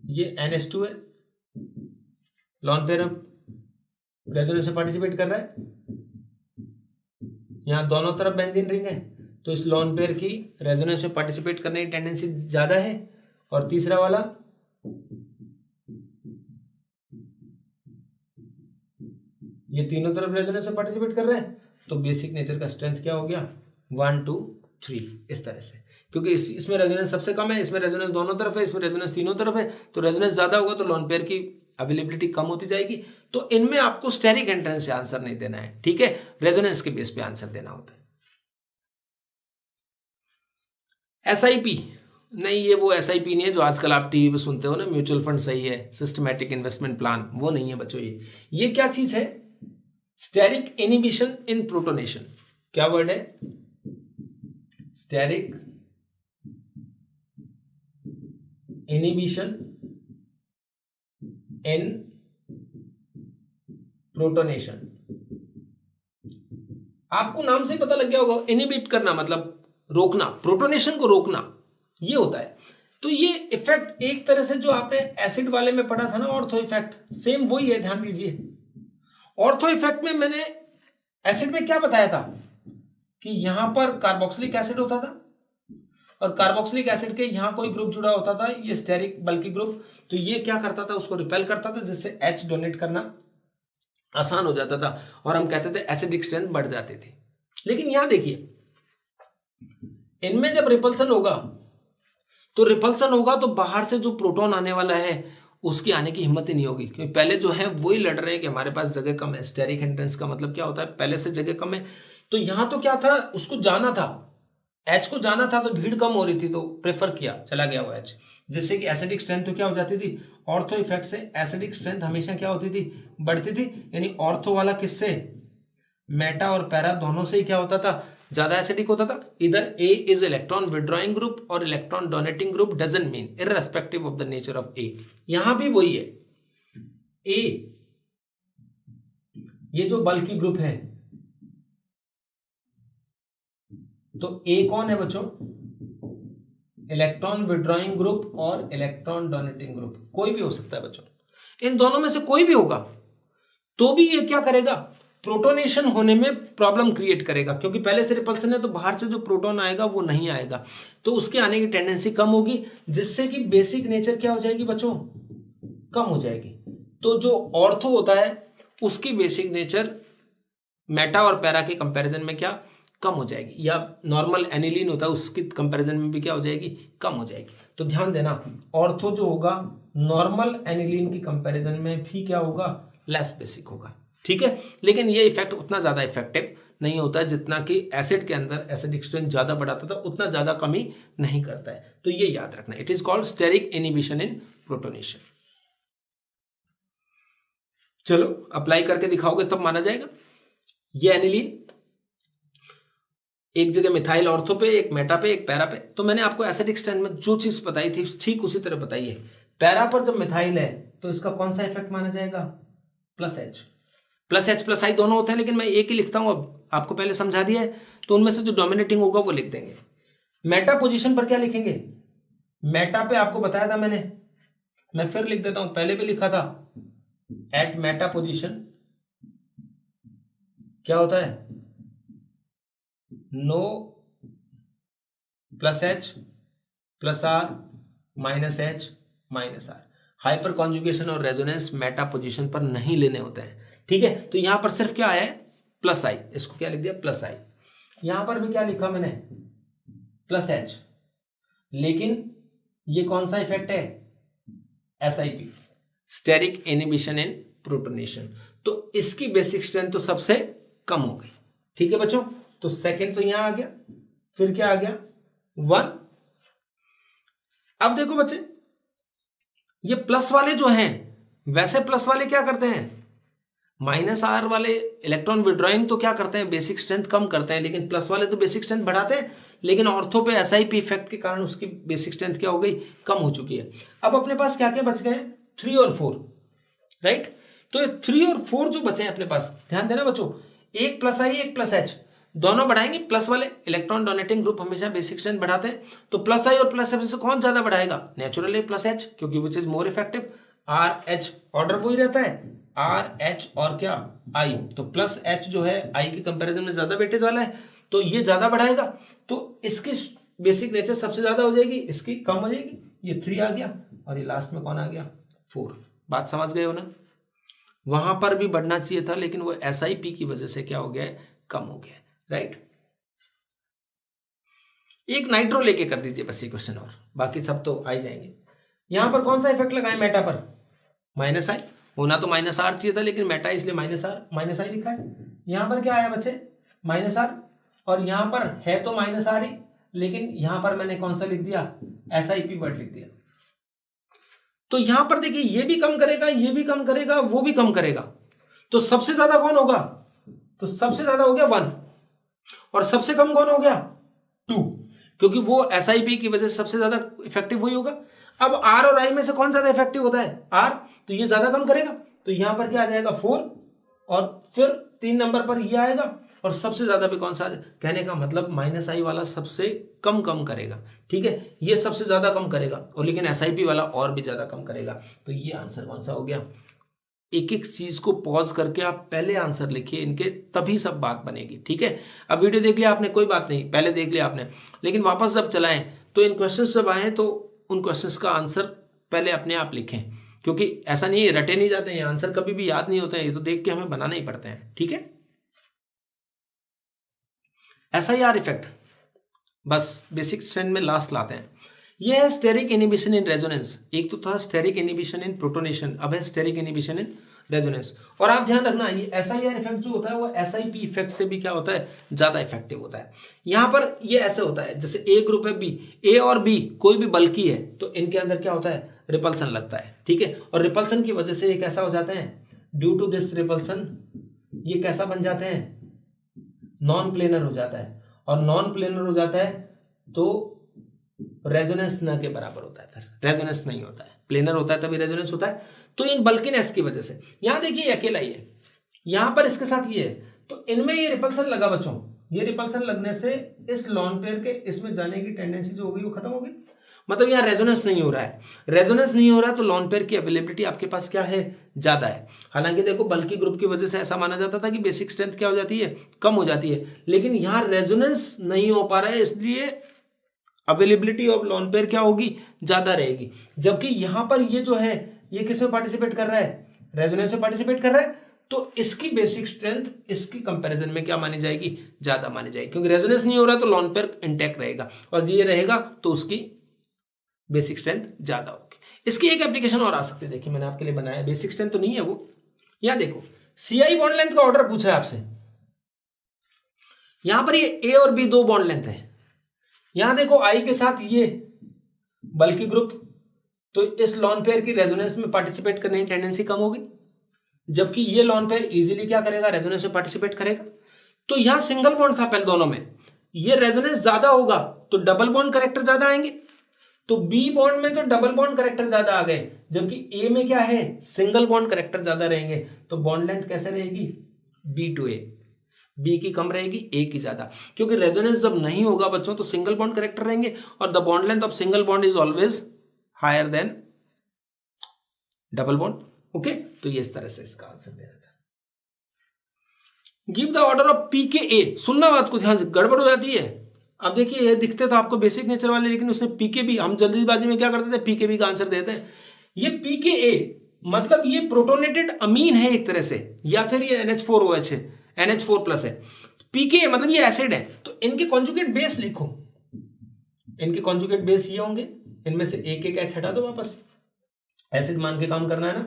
ये NH2 है, लॉन पेयर रेजोनेंस में पार्टिसिपेट कर रहा है, यहां दोनों तरफ बेंजीन रिंग है, तो इस लॉन पेयर की रेजोनेंस में पार्टिसिपेट करने की टेंडेंसी ज्यादा है। और तीसरा वाला ये तीनों तरफ रेजोनेंस में पार्टिसिपेट कर रहे हैं, तो बेसिक नेचर का स्ट्रेंथ क्या हो गया, 1 2 3 इस तरह से, क्योंकि इसमें रेजोनेंस सबसे कम है, इसमें रेजोनेंस दोनों तरफ है, इसमें रेजोनेंस तीनों तरफ है, तो रेजोनेंस ज्यादा होगा तो लॉन पेयर की अवेलेबिलिटी कम होती जाएगी। तो इनमें आपको स्टेरिक एंट्रेंस से आंसर नहीं देना है, ठीक है, रेजोनेंस के बेस पे आंसर देना होता है। SIP नहीं, ये वो SIP नहीं है जो आजकल आप टीवी पे सुनते हो ना, म्यूचुअल फंड सही है, सिस्टमैटिक इन्वेस्टमेंट प्लान, वो नहीं है बच्चों। ये क्या चीज है, स्टेरिक इनिबिशन इन प्रोटोनेशन। क्या वर्ड है, स्टेरिक इनिबिशन इन प्रोटोनेशन। आपको नाम से पता लग गया होगा, इनिबिट करना मतलब रोकना, प्रोटोनेशन को रोकना, ये होता है। तो ये इफेक्ट एक तरह से जो आपने एसिड वाले में पढ़ा था ना, ऑर्थो इफेक्ट, सेम वही है, ध्यान दीजिए। ऑर्थो इफेक्ट में मैंने एसिड में क्या बताया था कि यहां पर कार्बोक्सिलिक एसिड होता था, और कार्बोक्सिलिक एसिड के यहां कोई ग्रुप जुड़ा होता था, ये स्टेरिक बल्कि ग्रुप, तो ये क्या करता था, उसको रिपेल करता था, जिससे H डोनेट करना आसान हो जाता था, और हम कहते थे एसिडिक स्ट्रेंथ बढ़ जाती थी। लेकिन यहां देखिए, इनमें जब रिपल्सन होगा तो बाहर से जो प्रोटॉन आने वाला है उसकी आने की हिम्मत ही नहीं होगी, क्योंकि पहले जो है वही लड़ रहे हैं कि हमारे पास जगह कम है। स्टेरिक एंट्रेंस का मतलब क्या होता है, पहले से जगह कम है। तो यहां तो क्या था, उसको जाना था, H को जाना था, तो भीड़ कम हो रही थी, तो प्रेफर किया, चला गया वो H, जिससे कि एसिडिक स्ट्रेंथ तो क्या हो जाती थी, ऑर्थो इफेक्ट से एसिडिक स्ट्रेंथ हमेशा क्या होती थी, बढ़ती थी। यानी ऑर्थो वाला किससे, मेटा और पैरा दोनों से ही क्या होता था, ज्यादा एसिडिक होता था। इधर A is electron withdrawing group और electron donating group doesn't mean, irrespective of the nature of A। यहां भी वही है, A ये जो बल्कि ग्रुप है, तो A कौन है बच्चों, इलेक्ट्रॉन विड्रॉइंग ग्रुप और इलेक्ट्रॉन डोनेटिंग ग्रुप, कोई भी हो सकता है बच्चों, इन दोनों में से कोई भी होगा, तो भी ये क्या करेगा, प्रोटोनेशन होने में प्रॉब्लम क्रिएट करेगा, क्योंकि पहले से रिपल्सन है, तो बाहर से जो प्रोटॉन आएगा वो नहीं आएगा, तो उसके आने की टेंडेंसी कम होगी, जिससे कि बेसिक नेचर क्या हो जाएगी बच्चों, कम हो जाएगी। तो जो ऑर्थो होता है उसकी बेसिक नेचर मेटा और पैरा के कंपैरिजन में क्या, कम हो जाएगी, या नॉर्मल एनिलीन होता है उसकी कंपैरिजन में भी क्या हो जाएगी, कम हो जाएगी। तो ध्यान देना, ऑर्थो जो होगा नॉर्मल एनिलीन की कंपैरिजन में भी क्या होगा, लेस बेसिक होगा, ठीक है। लेकिन ये इफेक्ट उतना ज्यादा इफेक्टिव नहीं होता है जितना कि एसिड के अंदर एसिडिक स्ट्रेंथ ज्यादा बढ़ाता था, उतना ज्यादा कमी नहीं करता है। तो ये याद रखना, it is called steric inhibition in protonation. चलो अप्लाई करके दिखाओगे तब माना जाएगा। ये एनिलीन एक जगह मिथाइल ऑर्थो पे, एक मेटा पे, एक पैरा पे, तो मैंने आपको एसिडिक स्ट्रेंथ में जो चीज बताई थी ठीक उसी तरह बताई है। पैरा पर जब मिथाइल है तो इसका कौन सा इफेक्ट माना जाएगा, प्लस H प्लस I दोनों होते हैं, लेकिन मैं एक ही लिखता हूं, अब आपको पहले समझा दिया है, तो उनमें से जो डोमिनेटिंग होगा वो लिख देंगे। मेटा पोजीशन पर क्या लिखेंगे, मेटा पे आपको बताया था मैंने, मैं फिर लिख देता हूं, पहले भी लिखा था, एट मेटा पोजीशन क्या होता है, no plus H plus R minus H minus R। Hyperconjugation और रेजोनेंस मेटा पोजीशन पर नहीं लेने होते हैं, ठीक है। तो यहां पर सिर्फ क्या आया है, प्लस I, इसको क्या लिख दिया, प्लस I। यहां पर भी क्या लिखा मैंने, प्लस H, लेकिन ये कौन सा इफेक्ट है, SIP, steric inhibition in protonation, तो इसकी बेसिक स्ट्रेंथ तो सबसे कम हो गई, ठीक है बच्चों। तो सेकंड तो यहां आ गया, फिर क्या आ गया, 1। अब देखो बच्चे, ये प्लस वाले जो हैं, वैसे प्लस वाले क्या करते हैं, माइनस R वाले इलेक्ट्रॉन विड्रॉइंग तो क्या करते हैं, बेसिक स्ट्रेंथ कम करते हैं, लेकिन प्लस वाले तो बेसिक स्ट्रेंथ बढ़ाते हैं। लेकिन ऑर्थो पे SIP इफेक्ट के कारण उसकी बेसिक स्ट्रेंथ क्या हो गई, कम हो चुकी है। अब अपने पास क्या क्या बच गए, 3 और 4, राइट। तो ये 3 और 4 जो बचे हैं अपने पास, ध्यान देना बच्चों, एक प्लस आई एक प्लस एच, दोनों बढ़ाएंगे, प्लस वाले इलेक्ट्रॉन डोनेटिंग ग्रुप हमेशा बेसिक स्ट्रेंथ बढ़ाते हैं, तो प्लस आई और प्लस एच से कौन ज्यादा बढ़ाएगा, नेचुरली प्लस एच, क्योंकि which is more effective. R H order वही रहता है, आर एच और क्या आई, तो प्लस एच जो है आई के कंपैरिजन में ज्यादा वेटेज वाला है, तो ये ज्यादा बढ़ाएगा, तो इसकी बेसिक नेचर सबसे ज्यादा हो जाएगी, इसकी कम हो जाएगी, ये 3 आ गया और ये लास्ट में कौन आ गया 4। बात समझ गए हो ना। वहां पर भी बढ़ना चाहिए था, लेकिन वो SIP की वजह से क्या हो गया, कम हो गया, राइट। एक नाइट्रो लेके कर दीजिए बस ये क्वेश्चन, और बाकी सब तो आ ही जाएंगे। यहां पर कौन सा इफेक्ट लगाए मेटा पर, माइनस आई, होना तो माइनस आर चाहिए था, लेकिन मेटा इसलिए माइनस आई लिखा है। यहां पर क्या आया बच्चे, माइनस आर, और यहां पर है तो माइनस आर ही, लेकिन यहां पर मैंने कौन सा लिख दिया, SIP वर्ड लिख दिया। तो यहां पर देखिए ये भी कम करेगा, ये भी कम करेगा, वो भी कम करेगा, तो सबसे ज्यादा कौन होगा, तो सबसे ज्यादा हो गया 1, और सबसे कम कौन हो गया 2, क्योंकि वो SIP की वजह से सबसे ज्यादा इफेक्टिव वही होगा। अब R और I में से कौन ज्यादा इफेक्टिव होता है, R, तो ये ज्यादा कम करेगा, तो यहां पर क्या आ जाएगा 4, और फिर 3 नंबर पर ये आएगा, और सबसे ज्यादा भी कौन सा, कहने का मतलब माइनस आई वाला सबसे कम करेगा, ठीक है, ये सबसे ज्यादा कम करेगा, और लेकिन SIP वाला और भी ज्यादा कम करेगा। तो ये आंसर कौन सा हो गया। एक एक चीज को पॉज करके आप पहले आंसर लिखिए इनके, तभी सब बात बनेगी, ठीक है। अब वीडियो देख लिया आपने, कोई बात नहीं, पहले देख लिया आपने, लेकिन वापस जब चलाएं तो इन क्वेश्चंस जब आए तो उन क्वेश्चंस का आंसर पहले अपने आप लिखें, क्योंकि ऐसा नहीं है रटे नहीं जाते हैं आंसर, कभी भी याद नहीं होते हैं, ये तो देख के हमें बनाना ही पड़ते हैं, ठीक है। SIR इफेक्ट बस बेसिक स्ट्रेंथ में लास्ट लाते हैं। यह है स्टेरिक इनहिबिशन इन रेजोनेंस, एक तो था स्टेरिक इनहिबिशन इन प्रोटोनेशन, अब है स्टेरिक इनहिबिशन इन रेजोनेंस। और आप ध्यान रखना ये SIR इफेक्ट जो होता है वो SIP इफेक्ट से भी क्या होता है, ज्यादा इफेक्टिव होता है। यहां पर ये ऐसे होता है जैसे A ग्रुप है B, A और B कोई भी बल्कि है तो इनके अंदर क्या होता है, रिपल्सन लगता है, ठीक है, और रिपल्सन की वजह से ये कैसा हो जाते हैं, ड्यू टू दिस रिपल्सन ये कैसा बन जाते हैं, नॉन प्लेनर हो जाता है, और नॉन प्लेनर हो जाता है तो रेजोनेंस न के बराबर होता है, रेजोनेंस नहीं होता है, प्लेनर होता है तभी रेजोनेंस होता है। तो इन बल्किनेस की वजह से यहां देखिए अकेला ही है, यहां पर इसके साथ ये है, तो इनमें ये रिपल्सन लगा बच्चों, ये रिपल्सन लगने से इस लॉन पेयर के इसमें जाने की टेंडेंसी जो होगी वो खत्म होगी, मतलब यहाँ रेजोनेंस नहीं हो रहा है, रेजोनेंस नहीं हो रहा है तो लॉन पेयर की अवेलेबिलिटी आपके पास क्या है, ज्यादा है। हालांकि देखो बल्कि ग्रुप की वजह से ऐसा माना जाता था कि बेसिक स्ट्रेंथ क्या हो जाती है, कम हो जाती है, लेकिन यहाँ रेजोनेंस नहीं हो पा रहा है, इसलिए अवेलेबिलिटी ऑफ लॉन पेयर क्या होगी, ज्यादा रहेगी। जबकि यहां पर ये जो है ये किसमें पार्टिसिपेट कर रहा है, रेजोनेंस में पार्टिसिपेट कर रहा है, तो इसकी बेसिक स्ट्रेंथ इसकी कंपैरिजन में क्या मानी जाएगी, ज्यादा मानी जाएगी, क्योंकि रेजोनेंस नहीं हो रहा तो लॉन पेयर इंटैक्ट रहेगा, और ये रहेगा तो उसकी बेसिक स्ट्रेंथ ज्यादा होगी। इसकी एक एप्लीकेशन और आ सकती है, देखिए मैंने आपके लिए बनाया, बेसिक स्ट्रेंथ तो नहीं है वो, यहां देखो CI बॉन्ड लेंथ का ऑर्डर पूछा है आपसे, यहां पर ये A और B 2 बॉन्ड लेंथ है, यहां देखो I के साथ ये बल्कि ग्रुप, तो इस लॉन पेयर की रेजोनेंस में पार्टिसिपेट करने की टेंडेंसी कम होगी, जबकि ये लॉन पेयर इजीली क्या करेगा, रेजोनेंस में पार्टिसिपेट करेगा। तो यहां सिंगल बॉन्ड था पहले दोनों में, ये रेजोनेंस ज्यादा होगा तो डबल बॉन्ड करेक्टर ज्यादा आएंगे, तो B बॉन्ड में तो डबल बॉन्ड करेक्टर ज्यादा आ गए, जबकि A में क्या है, सिंगल बॉन्ड करेक्टर ज्यादा रहेंगे, तो बॉन्ड लेंथ कैसे रहेगी, B to A, B की कम रहेगी A की ज्यादा, क्योंकि रेजोनेंस जब नहीं होगा बच्चों तो सिंगल बॉन्ड करेक्टर रहेंगे, और the bond length of single bond is always higher than double bond, okay. तो ये इस तरह से इसका आंसर देना था। Give the order of pKa, सुनना बात को ध्यान से, गड़बड़ हो जाती है। अब देखिए ये दिखते तो आपको बेसिक नेचर वाले, लेकिन उसने pKb, हम जल्दीबाजी में क्या करते थे, pKb का आंसर देते हैं। ये pKa मतलब ये प्रोटोनेटेड अमीन है एक तरह से, या फिर ये NH4OH है, NH4+ है। pKa मतलब ये एसिड है, तो इनके कॉन्जुगेट बेस लिखो, इनके कॉन्जुगेट बेस ये होंगे, इनमें से एक एक H हटा दो, वापस एसिड मान के काम करना है ना,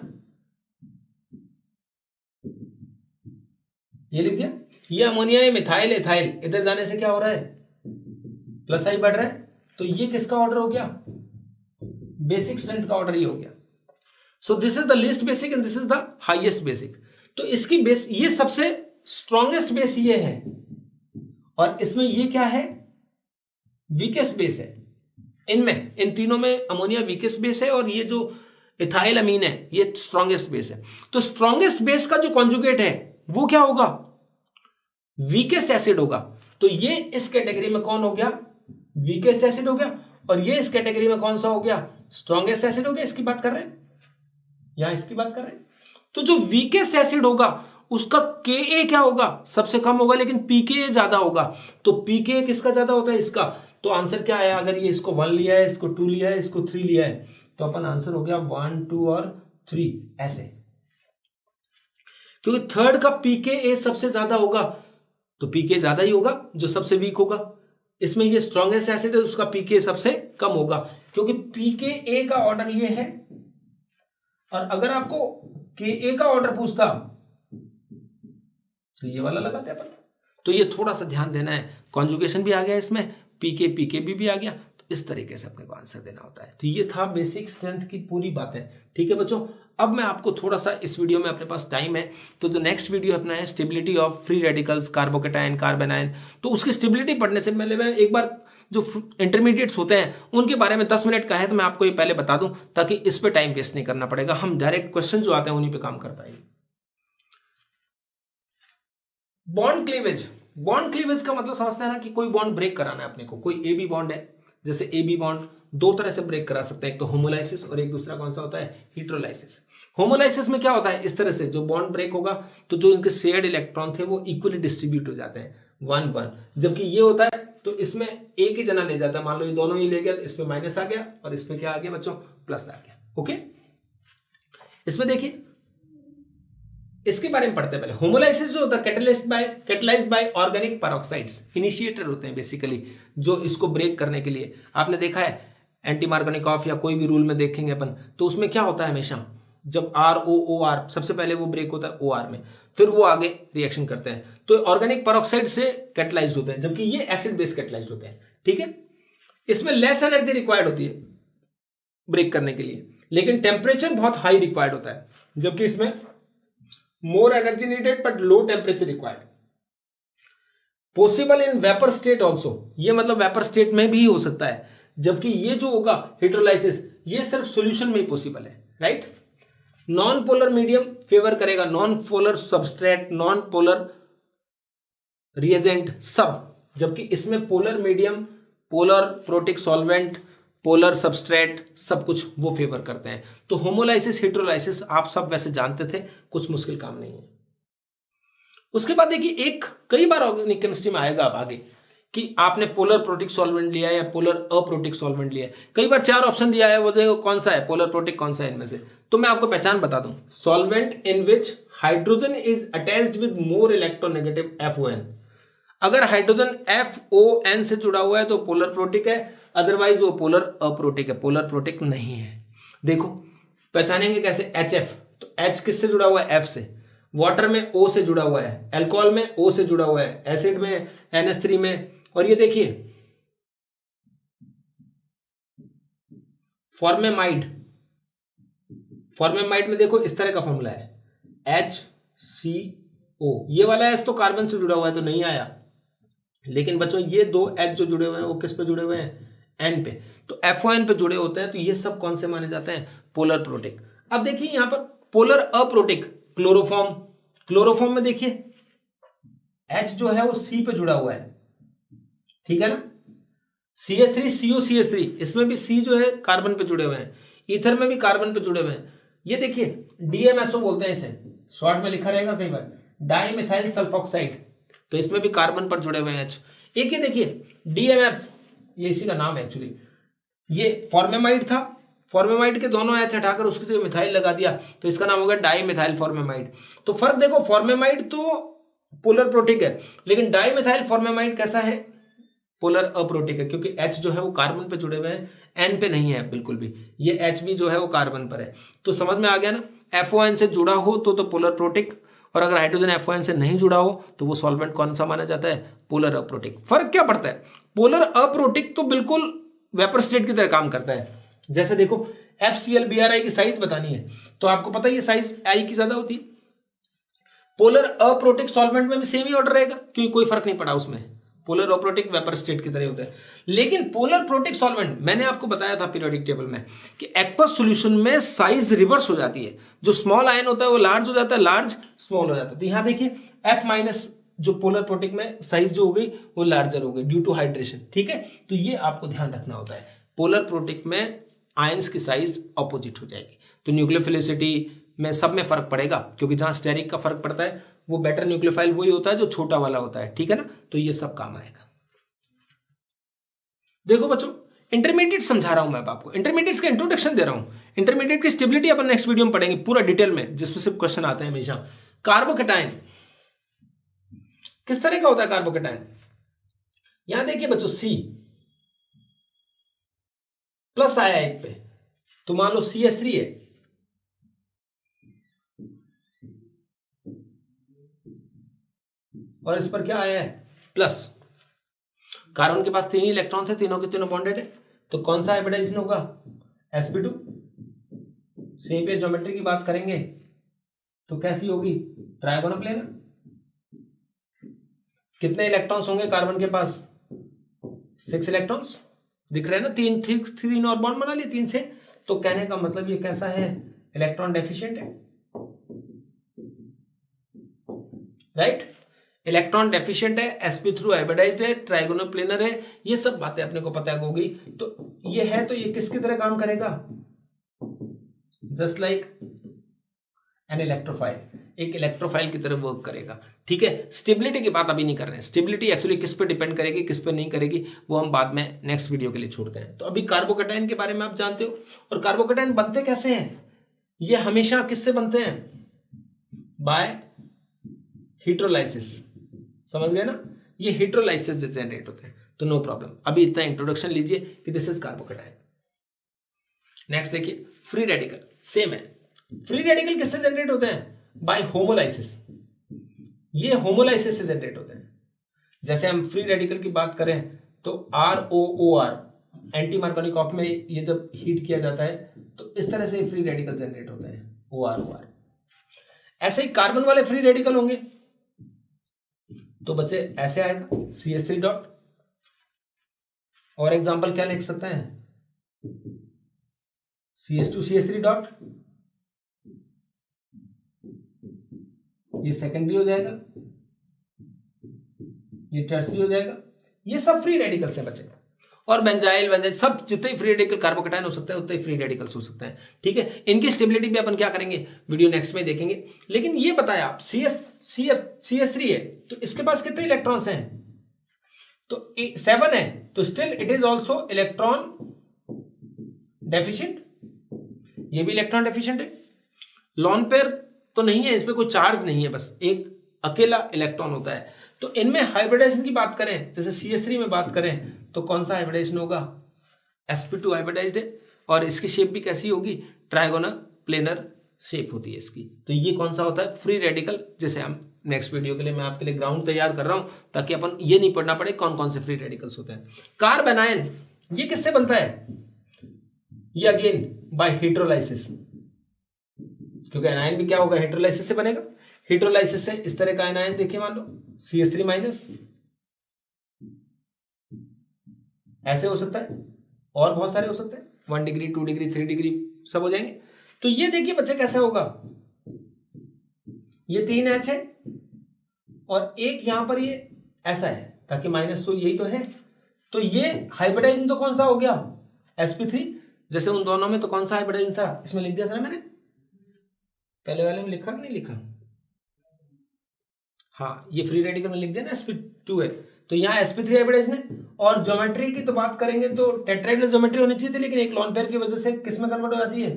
ये लिख दिया। ये अमोनिया है, मिथाइल एथाइल, इधर जाने से क्या हो रहा है, प्लस आई बढ़ रहा है, तो ये किसका ऑर्डर हो गया, बेसिक स्ट्रेंथ का ऑर्डर ही हो गया। So this is the least basic and this is the highest basic. तो इसकी बेस, ये सबसे स्ट्रॉन्गेस्ट बेस ये है, और इसमें ये क्या है, वीकेस्ट बेस है। इनमें इन तीनों में अमोनिया वीकेस्ट बेस है, और ये जो इथाइल अमीन है ये स्ट्रॉन्गेस्ट बेस है। तो स्ट्रॉन्गेस्ट बेस का जो कॉन्जुगेट है वो क्या होगा, वीकेस्ट एसिड होगा तो ये इस कैटेगरी में कौन हो गया, वीकेस्ट एसिड हो गया, और ये इस कैटेगरी में कौन सा हो गया, स्ट्रॉन्गेस्ट एसिड हो गया। इसकी बात कर रहे हैं, यहां इसकी बात कर रहे हैं। तो जो वीकेस्ट एसिड होगा उसका Ka क्या होगा, सबसे कम होगा, लेकिन pKa ज्यादा होगा। तो pKa किसका ज्यादा होता है, इसका। तो आंसर क्या है, अगर ये इसको 1 लिया है, इसको 2 लिया है, इसको 3 लिया है, तो अपन आंसर हो गया 1 2 और 3 ऐसे, क्योंकि थर्ड का pKa सबसे ज्यादा होगा तो pK ज्यादा ही होगा जो सबसे वीक होगा। इसमें ये स्ट्रॉन्गेस्ट एसिड है, उसका pK सबसे कम होगा, क्योंकि pKa का ऑर्डर ये है। और अगर आपको Ka का ऑर्डर पूछता तो ये वाला लगाते अपन। तो ये थोड़ा सा ध्यान देना है, कॉन्जुगेशन भी आ गया इसमें, pKb भी आ गया, तो इस तरीके से अपने को आंसर देना होता है। तो ये था बेसिक स्ट्रेंथ की पूरी बातें। ठीक है बच्चों, अब मैं आपको थोड़ा सा इस वीडियो में, अपने पास टाइम है तो जो नेक्स्ट वीडियो अपना है stability of free radicals, carbocation, carbanion, तो उसकी स्टेबिलिटी पढ़ने से पहले मैं एक बार जो इंटरमीडिएट्स होते हैं उनके बारे में 10 मिनट का है तो मैं आपको ये पहले बता दूं, ताकि इस पे टाइम वेस्ट नहीं करना पड़ेगा, हम डायरेक्ट क्वेश्चन जो आते हैं उन्हीं पे काम कर पाएंगे। बॉन्ड क्लीवेज, बॉन्ड क्लीवेज का मतलब समझते हैं ना कि कोई बॉन्ड ब्रेक कराना है अपने को। कोई ए बी बॉन्ड है, जैसे ए बी बॉन्ड दो तरह से ब्रेक करा सकते हैं, एक तो होमोलाइसिस और एक दूसरा कौन सा होता है, हीट्रोलाइसिस। होमोलाइसिस में क्या होता है, इस तरह से जो बॉन्ड ब्रेक होगा तो जो इनके शेयर्ड इलेक्ट्रॉन थे वो इक्वली डिस्ट्रीब्यूट हो जाते हैं 1 1, जबकि ये होता है तो इसमें एक ही जना ले जाता है। मान लो ये दोनों ही ले गया, इसमें माइनस आ गया और इसमें क्या आ गया बच्चों, प्लस आ गया। ओके, इसमें देखिए इसके बारे में पढ़ते हैं पहले। होमोलाइसिस जो होता है कैटलाइज्ड बाय ऑर्गेनिक पेरोक्साइड्स, इनिशिएटर होते हैं बेसिकली जो इसको ब्रेक करने के लिए। आपने देखा है एंटी मार्गोनिकॉफ या कोई भी रूल में देखेंगे अपन, तो उसमें क्या होता है हमेशा, जब ROOR सबसे पहले वो ब्रेक होता है OR में, फिर वो आगे रिएक्शन करते हैं, तो ऑर्गेनिक पेरोक्साइड से कैटलाइज्ड होते हैं, जबकि ये एसिड बेस कैटलाइज्ड होते हैं। ठीक है, इसमें लेस एनर्जी रिक्वायर्ड होती है ब्रेक करने के लिए, लेकिन टेम्परेचर बहुत हाई रिक्वायर्ड होता है, जबकि इसमें more energy needed but low temperature required. Possible in vapour state also, ये मतलब वेपर स्टेट में भी हो सकता है, जबकि ये जो होगा हाइड्रोलाइसिस ये सिर्फ सॉल्यूशन में ही पॉसिबल है। Right, non polar medium favour करेगा, non polar substrate, non polar reagent सब, जबकि इसमें polar medium, polar protic solvent, polar substrate सब कुछ वो फेवर करते हैं। तो होमोलाइसिस, हेट्रोलाइसिस आप सब वैसे जानते थे, कुछ मुश्किल काम नहीं है। उसके बाद देखिए एक कई बार ऑर्गेनिक केमिस्ट्री में आएगा अब आगे कि आपने पोलर प्रोटिक सॉल्वेंट लिया है या पोलर अप्रोटिक सॉल्वेंट लिया है। कई बार 4 ऑप्शन दिया है, वो देखो कौन सा है पोलर प्रोटिक, कौन सा है इनमें से। तो मैं आपको पहचान बता दूं, solvent in which hydrogen is attached with more electronegative FON। अगर हाइड्रोजन FON से जुड़ा हुआ है तो पोलर प्रोटिक है, अदरवाइज वो पोलर अप्रोटिक है, पोलर प्रोटिक नहीं है। देखो पहचानेंगे कैसे, HF, तो H किससे जुड़ा हुआ है, F से। वाटर में O से जुड़ा हुआ है, अल्कोहल में O से जुड़ा हुआ है, एसिड में NH3 में। और ये देखिए फॉर्मेमाइड, फॉर्मेमाइड में देखो इस तरह का फॉर्मूला है HCO, ये वाला H तो कार्बन से जुड़ा हुआ है तो नहीं आया, लेकिन बच्चों ये 2 H जो जुड़े हुए हैं वो किस पे जुड़े हुए हैं, N पे, तो FON पे जुड़े होते हैं, तो ये सब कौन से माने जाते हैं, पोलर प्रोटिक। अब देखिए यहां पर पोलर अप्रोटिक, क्लोरोफॉर्म, क्लोरोफॉर्म में देखिए H जो है वो C पे जुड़ा हुआ है, ठीक है ना, CH3 CO CH3, इसमें भी C जो है कार्बन पे जुड़े हुए हैं, ईथर में भी कार्बन पे जुड़े हुए हैं। ये देखिए DMSO बोलते हैं इसे, शॉर्ट में लिखा रहेगा कई बार, डाई मिथाइल सल्फॉक्साइड, तो इसमें भी कार्बन पर जुड़े हुए हैं H। एक ये देखिए DMF, ये इसी का नाम है एक्चुअली, ये फॉर्मेमाइड था, फॉर्मेमाइड के दोनों H हटाकर उसकी जगह मिथाइल लगा दिया, तो इसका नाम होगा डाई मिथाइल फॉर्मेमाइड। तो फर्क देखो, फॉर्मेमाइड तो पोलर प्रोटिक है, लेकिन डाई मिथाइल फॉर्मेमाइड कैसा है, पोलर अप्रोटिक है, क्योंकि H जो है वो कार्बन पे जुड़े हुए हैं, N पे नहीं है बिल्कुल भी, ये H भी जो है वो कार्बन पर है। तो समझ में आ गया ना, FON से जुड़ा हो तो पोलर प्रोटिक, और अगर हाइड्रोजन FON से नहीं जुड़ा हो तो वो सॉल्वेंट कौन सा माना जाता है, पोलर अप्रोटिक। फर्क क्या पड़ता है, पोलर अप्रोटिक तो बिल्कुल वेपर स्टेट की तरह काम करता है। जैसे देखो FCl-Bri की साइज बतानी है तो आपको पता है ये साइज I की ज्यादा होती है। पोलर अप्रोटिक सॉल्वेंट में भी सेम ही ऑर्डर रहेगा, क्योंकि कोई फर्क नहीं पड़ा उसमें, पोलर अप्रोटिक वेपर स्टेट की तरह होता है। लेकिन पोलर प्रोटिक सॉल्वेंट मैंने आपको बताया था पीरियोडिक टेबल में कि एक्वस सॉल्यूशन में साइज रिवर्स हो जाती है, जो स्मॉल आयन होता है वो लार्ज हो जाता है, लार्ज स्मॉल हो जाता है। तो यहां देखिए F- जो पोलर प्रोटिक में साइज जो हो गई वो लार्जर हो गई ड्यू टू हाइड्रेशन। ठीक है, तो ये आपको ध्यान रखना होता है, पोलर प्रोटिक में आयंस की साइज ऑपोजिट हो जाएगी, तो न्यूक्लियोफिलिसिटी में सब में फर्क पड़ेगा, क्योंकि जहां स्टेरिक का फर्क पड़ता है वो बेटर न्यूक्लियोफाइल वही होता है जो छोटा वाला होता है। ठीक है ना, तो ये सब काम आएगा। देखो बच्चों, इंटरमीडिएट समझा रहा हूं मैं आपको, इंटरमीडिएट का इंट्रोडक्शन दे रहा हूं। इंटरमीडिएट की स्टेबिलिटी अपन नेक्स्ट वीडियो में पढ़ेंगे पूरा डिटेल में, जिसमें सिर्फ क्वेश्चन आते हैं हमेशा। कार्बोकैटायन किस तरह का होता है कार्बोकैटायन? यहां देखिए बच्चों, C प्लस आया एक पे, तो मान लो CH3 है, और इस पर क्या आया है प्लस। कार्बन के पास 3 ही इलेक्ट्रॉन थे, तीनों के तीनों बॉन्डेड है, तो कौन सा हाइब्रिडाइजेशन होगा? sp2। सेम पे ज्योमेट्री की बात करेंगे तो कैसी होगी? Trigonal planar. कितने इलेक्ट्रॉन्स होंगे कार्बन के पास? 6 इलेक्ट्रॉन्स दिख रहे हैं ना, तीन और बॉन्ड बना लिए 3 से, तो कहने का मतलब ये कैसा है? इलेक्ट्रॉन डेफिशिएंट है, राइट? इलेक्ट्रॉन डेफिशिएंट है, sp3 हाइब्रिडाइज्ड है, ट्रायगोनल प्लेनर है, ये सब बातें अपने को पता होगी। तो ये है, तो ये किसकी तरह काम करेगा? जस्ट लाइक एन इलेक्ट्रोफाइल, एक इलेक्ट्रोफाइल की तरह वर्क करेगा। ठीक है, स्टेबिलिटी की बात अभी नहीं कर रहे हैं, स्टेबिलिटी एक्चुअली किस पे डिपेंड करेगी, किस पे नहीं करेगी, वो हम बाद में नेक्स्ट वीडियो के लिए छोड़ते हैं। तो अभी कार्बोकैटायन के बारे में आप जानते हो, और कार्बोकैटायन बनते कैसे हैं? ये हमेशा किससे बनते हैं? बाय हीट्रोलाइसिस। समझ गए ना, ये हीट्रोलाइसिस से जनरेट होते हैं, तो नो प्रॉब्लम। अभी इतना इंट्रोडक्शन लीजिए कि दिस इज कार्बोकैटायन। नेक्स्ट देखिए, फ्री रेडिकल सेम है। फ्री रेडिकल किससे जनरेट होते हैं? Bye homolysis. ये होमोलाइसिस से जनरेट होते हैं। जैसे हम फ्री रेडिकल की बात करें तो ROOR, एंटी मार्कोनी कॉक में ये जब हीट किया जाता है तो इस तरह से फ्री रेडिकल जनरेट होते हैं, OR। ऐसे ही कार्बन वाले फ्री रेडिकल होंगे तो बच्चे ऐसे आएगा, CH3 डॉट। और एग्जांपल क्या लिख सकते हैं? CH2 CH3 डॉट, ये सेकेंडरी हो जाएगा, ये टर्सरी हो जाएगा। ये सब फ्री रेडिकल से बचेगा। और बेंजाइल सब जितने फ्री रेडिकल कार्बोकैटायन हो सकते हैं उतने फ्री रेडिकल्स हो सकते हैं। ठीक है, इनकी स्टेबिलिटी भी अपन क्या करेंगे, वीडियो नेक्स्ट में देखेंगे। लेकिन ये बताया आप CH3 है तो इसके पास कितने इलेक्ट्रॉन्स हैं? तो 7 है, तो still it is also electron deficient. ये भी इलेक्ट्रॉन डेफिशिएंट है। लॉन पेयर तो नहीं है, इसमें कोई चार्ज नहीं है, बस एक अकेला इलेक्ट्रॉन होता है। तो इनमें हाइब्रिडाइजेशन की बात करें, जैसे CH3 में बात करें तो कौन सा हाइब्रिडाइजेशन होगा? sp2 हाइब्रिडाइज्ड है, और इसकी शेप भी कैसी होगी? ट्रायगोनल प्लेनर शेप होती है इसकी। तो ये कौन सा होता है? फ्री रेडिकल, जैसे हम नेक्स्ट वीडियो के लिए मैं आपके लिए ग्राउंड तैयार कर रहा हूं ताकि अपन ये नहीं पढ़ना पड़े कौन कौन से फ्री रेडिकल्स होते हैं। कार्ब एनायन ये किससे बनता है? ये अगेन बाय हीट्रोलाइसिस, क्योंकि एनायन भी क्या होगा? हीट्रोलाइसिस से बनेगा। हीट्रोलाइसिस से इस तरह का एनायन देखिए, मान लो CH3 माइनस, ऐसे हो सकता है, और बहुत सारे हो सकते हैं, 1 डिग्री 2 डिग्री 3 डिग्री सब हो जाएंगे। तो ये देखिए बच्चे कैसे होगा, ये 3H है और एक यहां पर ये ऐसा है, ताकि माइनस तो यही तो है। तो ये हाइब्रिडाइजेशन तो कौन सा हो गया? sp3। जैसे उन दोनों में तो कौन सा हाइब्रिडाइजेशन था? इसमें लिख दिया था ना मैंने, पहले वाले में लिखा कि नहीं लिखा? हाँ, ये फ्री रेडिकल में लिख दिया ना, sp2 है, तो यहाँ sp3 हाइब्रिडाइजेशन है। और ज्योमेट्री की तो बात करेंगे तो टेट्राहेड्रल ज्योमेट्री होनी चाहिए थी, लेकिन एक लॉन पेयर की वजह से किस में कन्वर्ट हो जाती है?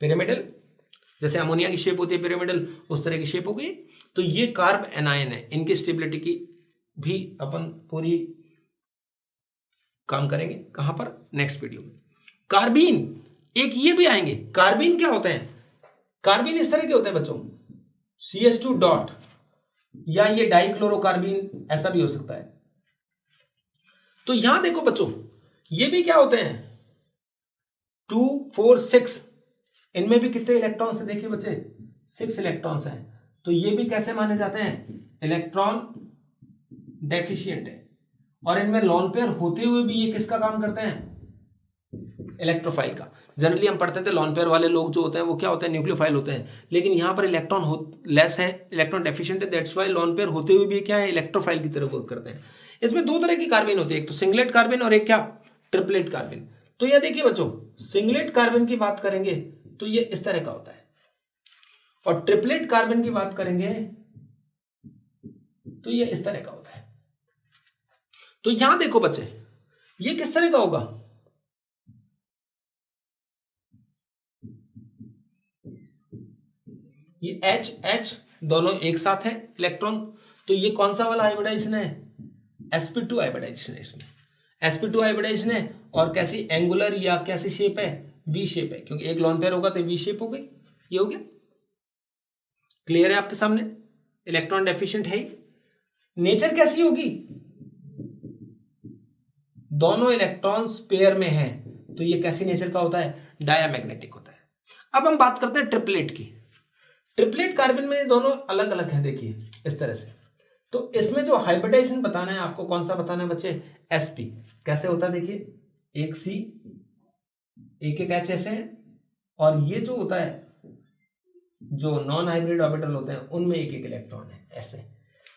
पिरामिडल। जैसे अमोनिया की शेप होती है पिरामिडल, उस तरह की शेप हो गई। तो ये कार्ब एनायन है, इनकी स्टेबिलिटी की भी अपन पूरी काम करेंगे। कहां पर? नेक्स्ट वीडियो में। कार्बीन, एक ये भी आएंगे। कार्बीन क्या होते हैं? कार्बीन इस तरह के होते हैं बच्चों, CH2 डॉट, या ये डाइक्लोरोकार्बीन ऐसा भी हो सकता है। तो यहां देखो बच्चों, ये भी क्या होते हैं? 2 4 6, इनमें भी कितने इलेक्ट्रॉन्स हैं? देखिए बच्चे 6 इलेक्ट्रॉन्स हैं। तो ये भी कैसे माने जाते हैं? इलेक्ट्रॉन डेफिशिएंट है। और इनमें लॉन पेयर होते हुए भी ये किसका काम करते हैं? इलेक्ट्रोफाइल का। जनरली हम पढ़ते थे लॉन पेयर वाले लोग जो होते हैं वो क्या होते हैं, न्यूक्लियोफाइल होते हैं, लेकिन यहाँ पर इलेक्ट्रॉन लेस है, इलेक्ट्रॉन डेफिशिएंट है, दैट्स वाई लॉन पेयर होते हुए भी क्या है, इलेक्ट्रोफाइल की तरह वर्क करते हैं। इसमें दो तरह की कार्बिन होती है, एक तो सिंगलेट कार्बिन और एक क्या, ट्रिपलेट कार्बिन। तो यह देखिए बच्चों, सिंगलेट कार्बिन की बात करेंगे तो ये इस तरह का होता है, और ट्रिपलेट कार्बिन की बात करेंगे तो ये इस तरह का होता है। तो यहां देखो बच्चे, ये किस तरह का होगा, ये H H दोनों एक साथ है इलेक्ट्रॉन, तो ये कौन सा वाला हाइब्रिडाइजेशन है, sp2 हाइब्रिडाइजेशन है। इसमें sp2 हाइब्रिडाइजेशन है, और कैसी एंगुलर या कैसी शेप है, वी शेप है, क्योंकि एक लॉन पेयर होगा तो वी शेप हो गई। ये हो गया, क्लियर है आपके सामने, इलेक्ट्रॉन डेफिशिएंट है। नेचर कैसी होगी, दोनों इलेक्ट्रॉन्स पेयर में है, तो ये कैसी नेचर का होता है, डायामैग्नेटिक होता है। अब हम बात करते हैं ट्रिपलेट की। ट्रिपलेट कार्बन में दोनों अलग अलग है, देखिए इस तरह से। तो इसमें जो हाइब्रिडाइजेशन बताना है आपको, कौन सा बताना है बच्चे, sp। कैसे होता है देखिए, एक C एक H ऐसे है, और ये जो होता है जो नॉन हाइब्रिड ऑर्बिटल होते हैं उनमें एक एक इलेक्ट्रॉन है ऐसे।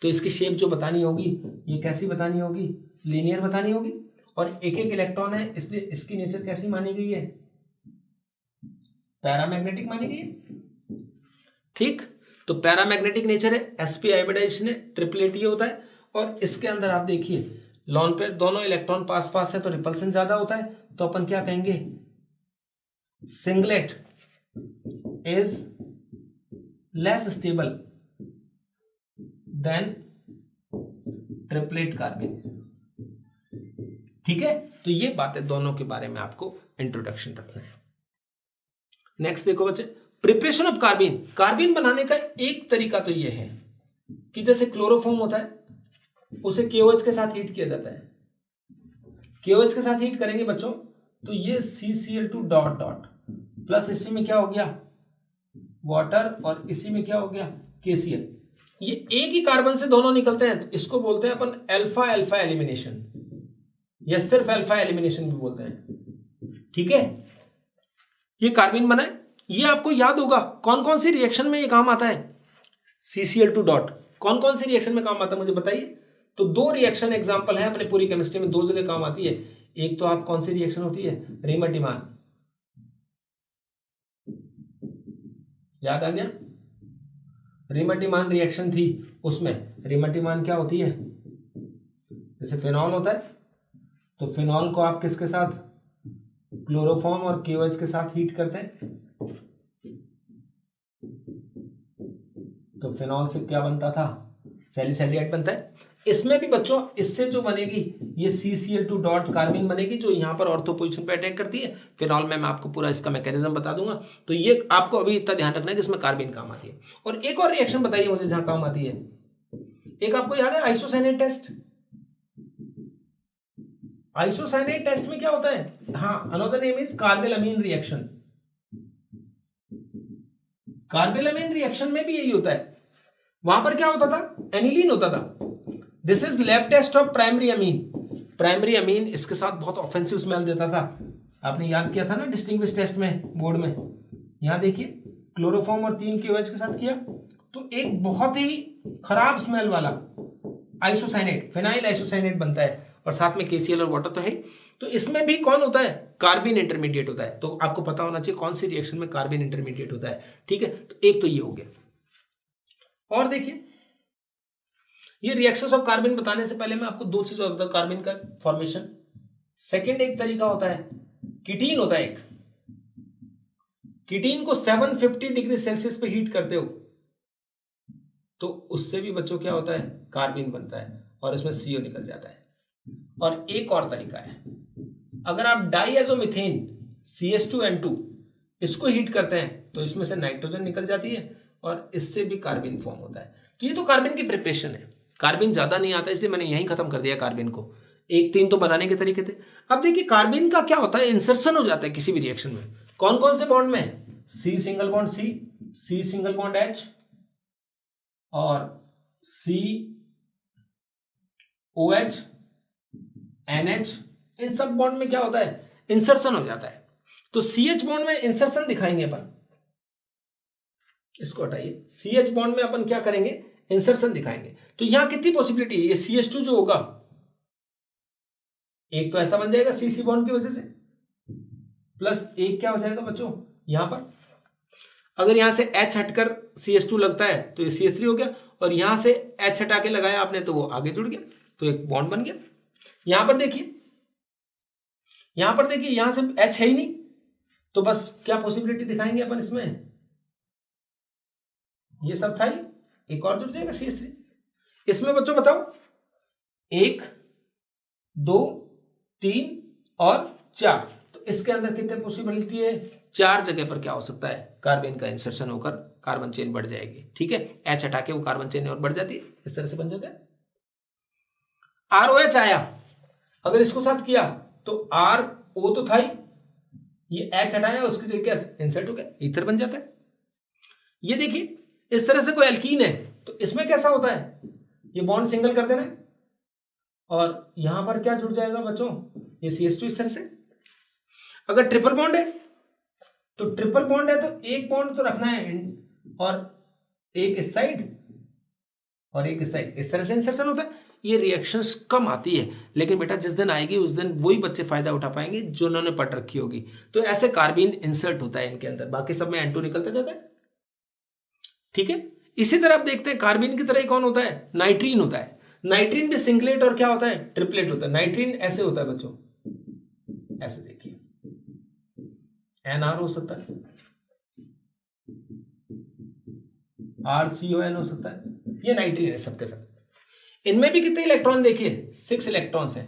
तो इसकी शेप जो बतानी होगी ये कैसी बतानी होगी, लीनियर बतानी होगी, और एक एक इलेक्ट्रॉन है, इसलिए इसकी नेचर कैसी मानी गई है, पैरामैग्नेटिक मानी गई है। ठीक, तो पैरामैग्नेटिक नेचर है, sp हाइब्रिडाइजेशन है, ट्रिपलेट ये होता है। और इसके अंदर आप देखिए लॉन पेयर दोनों इलेक्ट्रॉन पास पास है तो रिपल्सन ज्यादा होता है, तो अपन क्या कहेंगे, singlet is less stable than triplet carbene. ठीक है, तो ये बातें दोनों के बारे में आपको इंट्रोडक्शन रखना है। नेक्स्ट देखो बच्चे, प्रिपरेशन ऑफ कार्बिन। कार्बिन बनाने का एक तरीका तो ये है कि जैसे क्लोरोफॉर्म होता है उसे KOH के साथ हीट किया जाता है। KOH के साथ हीट करेंगे बच्चों तो ये CCl2 डॉट डॉट प्लस इसी में क्या हो गया वाटर, और इसी में क्या हो गया KCl। ये एक ही कार्बन से दोनों निकलते हैं, तो इसको बोलते हैं अपन अल्फा अल्फा एलिमिनेशन, या सिर्फ अल्फा एलिमिनेशन भी बोलते हैं। ठीक है, ये कार्बिन बना है, ये आपको याद होगा कौन कौन सी रिएक्शन में ये काम आता है, CCl2 डॉट कौन कौन सी रिएक्शन में काम आता है मुझे बताइए। तो दो रिएक्शन एग्जांपल है अपने पूरी केमिस्ट्री में, दो जगह काम आती है। एक तो आप कौन सी रिएक्शन होती है, रीमर-टिमान, याद आ गया, रीमर-टिमान रिएक्शन थी, उसमें रीमर-टिमान क्या होती है, जैसे फिनॉल होता है तो फिनॉल को आप किसके साथ, क्लोरोफॉर्म और KOH के साथ हीट करते हैं, तो फिनॉल से क्या बनता था, सैलिसाइलेट बनता है। इसमें भी बच्चों इससे जो बनेगी ये CCl2 डॉट कार्बिन बनेगी, जो यहां पर ऑर्थो पोजीशन पे अटैक करती है। फिनॉल में मैं आपको पूरा इसका मैकेनिज्म बता दूंगा, तो ये आपको अभी इतना ध्यान रखना है कि इसमें कार्बिन काम आती है। और एक और रिएक्शन बताइए मुझे जहां काम आती है, एक आपको याद है आइसोसाइनेट टेस्ट। आइसोसाइनेट टेस्ट में क्या होता है, हाँ, another name is carbylamine reaction. Carbylamine reaction में भी यही होता है, वहां पर क्या होता था, एनिलीन होता था। This is lab test of primary amine. Primary amine इसके साथ बहुत ऑफेंसिव स्मेल देता था, आपने याद किया था ना डिस्टिंग्विश टेस्ट में बोर्ड में। यहां देखिए क्लोरोफॉर्म और 3 KOH के साथ किया तो एक बहुत ही खराब स्मेल वाला आइसोसाइनेट, फिनाइल आइसोसाइनेट बनता है, और साथ में KCl और वाटर तो है। तो इसमें भी कौन होता है, कार्बिन इंटरमीडिएट होता है। तो आपको पता होना चाहिए कौन सी रिएक्शन में कार्बिन इंटरमीडिएट होता है। ठीक है, तो एक तो ये हो गया। और देखिए ये रिएक्शंस ऑफ कार्बिन बताने से पहले मैं आपको दो चीज और बता, कार्बिन का फॉर्मेशन। सेकेंड एक तरीका होता है, कीटीन होता है एक, कीटीन को 750 डिग्री सेल्सियस पे हीट करते हो तो उससे भी बच्चों क्या होता है, कार्बिन बनता है, और इसमें CO निकल जाता है। और एक और तरीका है, अगर आप डाईएजोमीथेन CH2N2 इसको हीट करते हैं तो इसमें से नाइट्रोजन निकल जाती है, और इससे भी कार्बिन फॉर्म होता है। तो ये तो कार्बिन की प्रिपरेशन है। कार्बिन ज्यादा नहीं आता इसलिए मैंने यहीं खत्म कर दिया कार्बिन को, एक तीन तो बनाने के तरीके थे। अब देखिए कार्बिन का क्या होता है, इंसर्शन हो जाता है किसी भी रिएक्शन में। कौन कौन से बॉन्ड में, C single bond C, C single bond H, और COH NH, इन सब बॉन्ड में क्या होता है, इंसर्शन हो जाता है। तो CH बॉन्ड में इंसर्शन दिखाएंगे अपन, इसको हटाइए, CH बॉन्ड में अपन क्या करेंगे, इंसर्शन दिखाएंगे। तो यहां कितनी पॉसिबिलिटी है, ये CH2 जो होगा एक तो ऐसा बन जाएगा CC बॉन्ड की वजह से, प्लस एक क्या हो जाएगा बच्चों यहां पर, अगर यहां से H हटकर CH2 लगता है तो ये CH3 हो गया, और यहां से H हटा के लगाया आपने तो वो आगे जुड़ गया, तो एक बॉन्ड बन गया। यहां पर देखिए, यहां से H है ही नहीं, तो बस क्या पॉसिबिलिटी दिखाएंगे अपन इसमें, ये सब था ही, एक और जुड़ जाएगा CH3। इसमें बच्चों बताओ 1 2 3 और 4, तो इसके अंदर कितने पॉसिबिलिटी है, 4 जगह पर क्या हो सकता है, कार्बन का इंसर्शन होकर कार्बन चेन बढ़ जाएगी। ठीक है, H हटा के वो कार्बन चेन और बढ़ जाती है, इस तरह से बन जाता है। ROH आया, अगर इसको साथ किया तो RO तो था ही, ये H हटाया उसकी जगह क्या इंसर्ट हो गया, ईथर बन जाता है। ये देखिए इस तरह से कोई एल्कीन है तो इसमें कैसा होता है, ये बॉन्ड सिंगल कर देना है, और यहां पर क्या जुड़ जाएगा बच्चों, ये CH2 इस तरह से। अगर ट्रिपल बॉन्ड है तो एक बॉन्ड तो रखना है और एक इस साइड और एक इस साइड, इस तरह से इंसर्शन होता है। ये रिएक्शंस कम आती है, लेकिन बेटा जिस दिन आएगी उस दिन वही बच्चे फायदा उठा पाएंगे जो उन्होंने पढ़ रखी होगी। तो ऐसे कार्बिन इंसर्ट होता है इनके अंदर, बाकी सब में N2 निकलता जाता है। ठीक है, इसी तरह आप देखते हैं कार्बिन की तरह कौन होता है, नाइट्रीन होता है। नाइट्रीन भी सिंगलेट और क्या होता है, ट्रिपलेट होता है। नाइट्रीन ऐसे होता है बच्चों, ऐसे देखिए NR हो सकता है, RCON हो सकता है, ये नाइट्रीन है सबके सब। इनमें भी कितने इलेक्ट्रॉन देखिए, 6 इलेक्ट्रॉन्स हैं,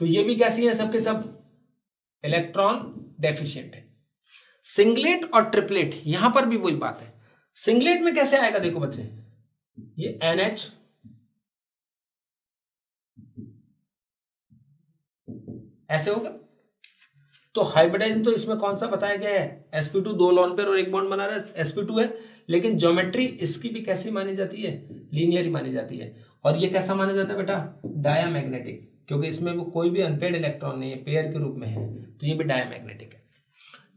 तो ये भी कैसी है सबके सब, इलेक्ट्रॉन डेफिशिएंट है। सिंगलेट और ट्रिपलेट, यहां पर भी वही बात है। सिंगलेट में कैसे आएगा देखो बच्चे, ये NH ऐसे होगा, तो हाइब्रिडाइजेशन तो इसमें कौन सा बताया गया है, sp2 2 लोन पेयर और एक बॉन्ड बना रहा है, sp2 है, लेकिन ज्योमेट्री इसकी भी कैसी मानी जाती है, लीनियर ही मानी जाती है। और ये कैसा माना जाता है बेटा, डायामैग्नेटिक, क्योंकि इसमें वो कोई भी अनपेयर्ड इलेक्ट्रॉन नहीं है, पेयर के रूप में है, तो ये भी डायामैग्नेटिक है।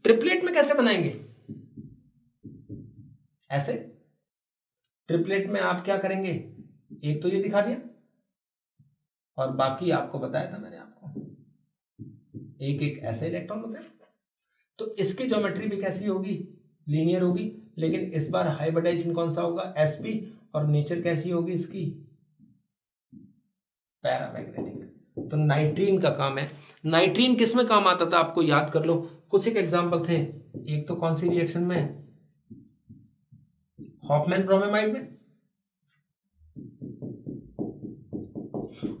ट्रिपलेट में कैसे बनाएंगे, ऐसे। ट्रिपलेट में आप क्या करेंगे, एक तो ये दिखा दिया और बाकी आपको बताया था मैंने आपको, एक एक ऐसे इलेक्ट्रॉन होते हैं, तो इसकी ज्योमेट्री भी कैसी होगी, लीनियर होगी, लेकिन इस बार हाइब्रिडाइजेशन कौन सा होगा, sp, और नेचर कैसी होगी इसकी, पैरामैग्नेटिक। तो नाइट्रीन का काम है। नाइट्रीन किस में काम आता था आपको याद कर लो, कुछ एक एग्जांपल थे। एक तो कौन सी रिएक्शन में, हॉफमैन ब्रोमेमाइड में,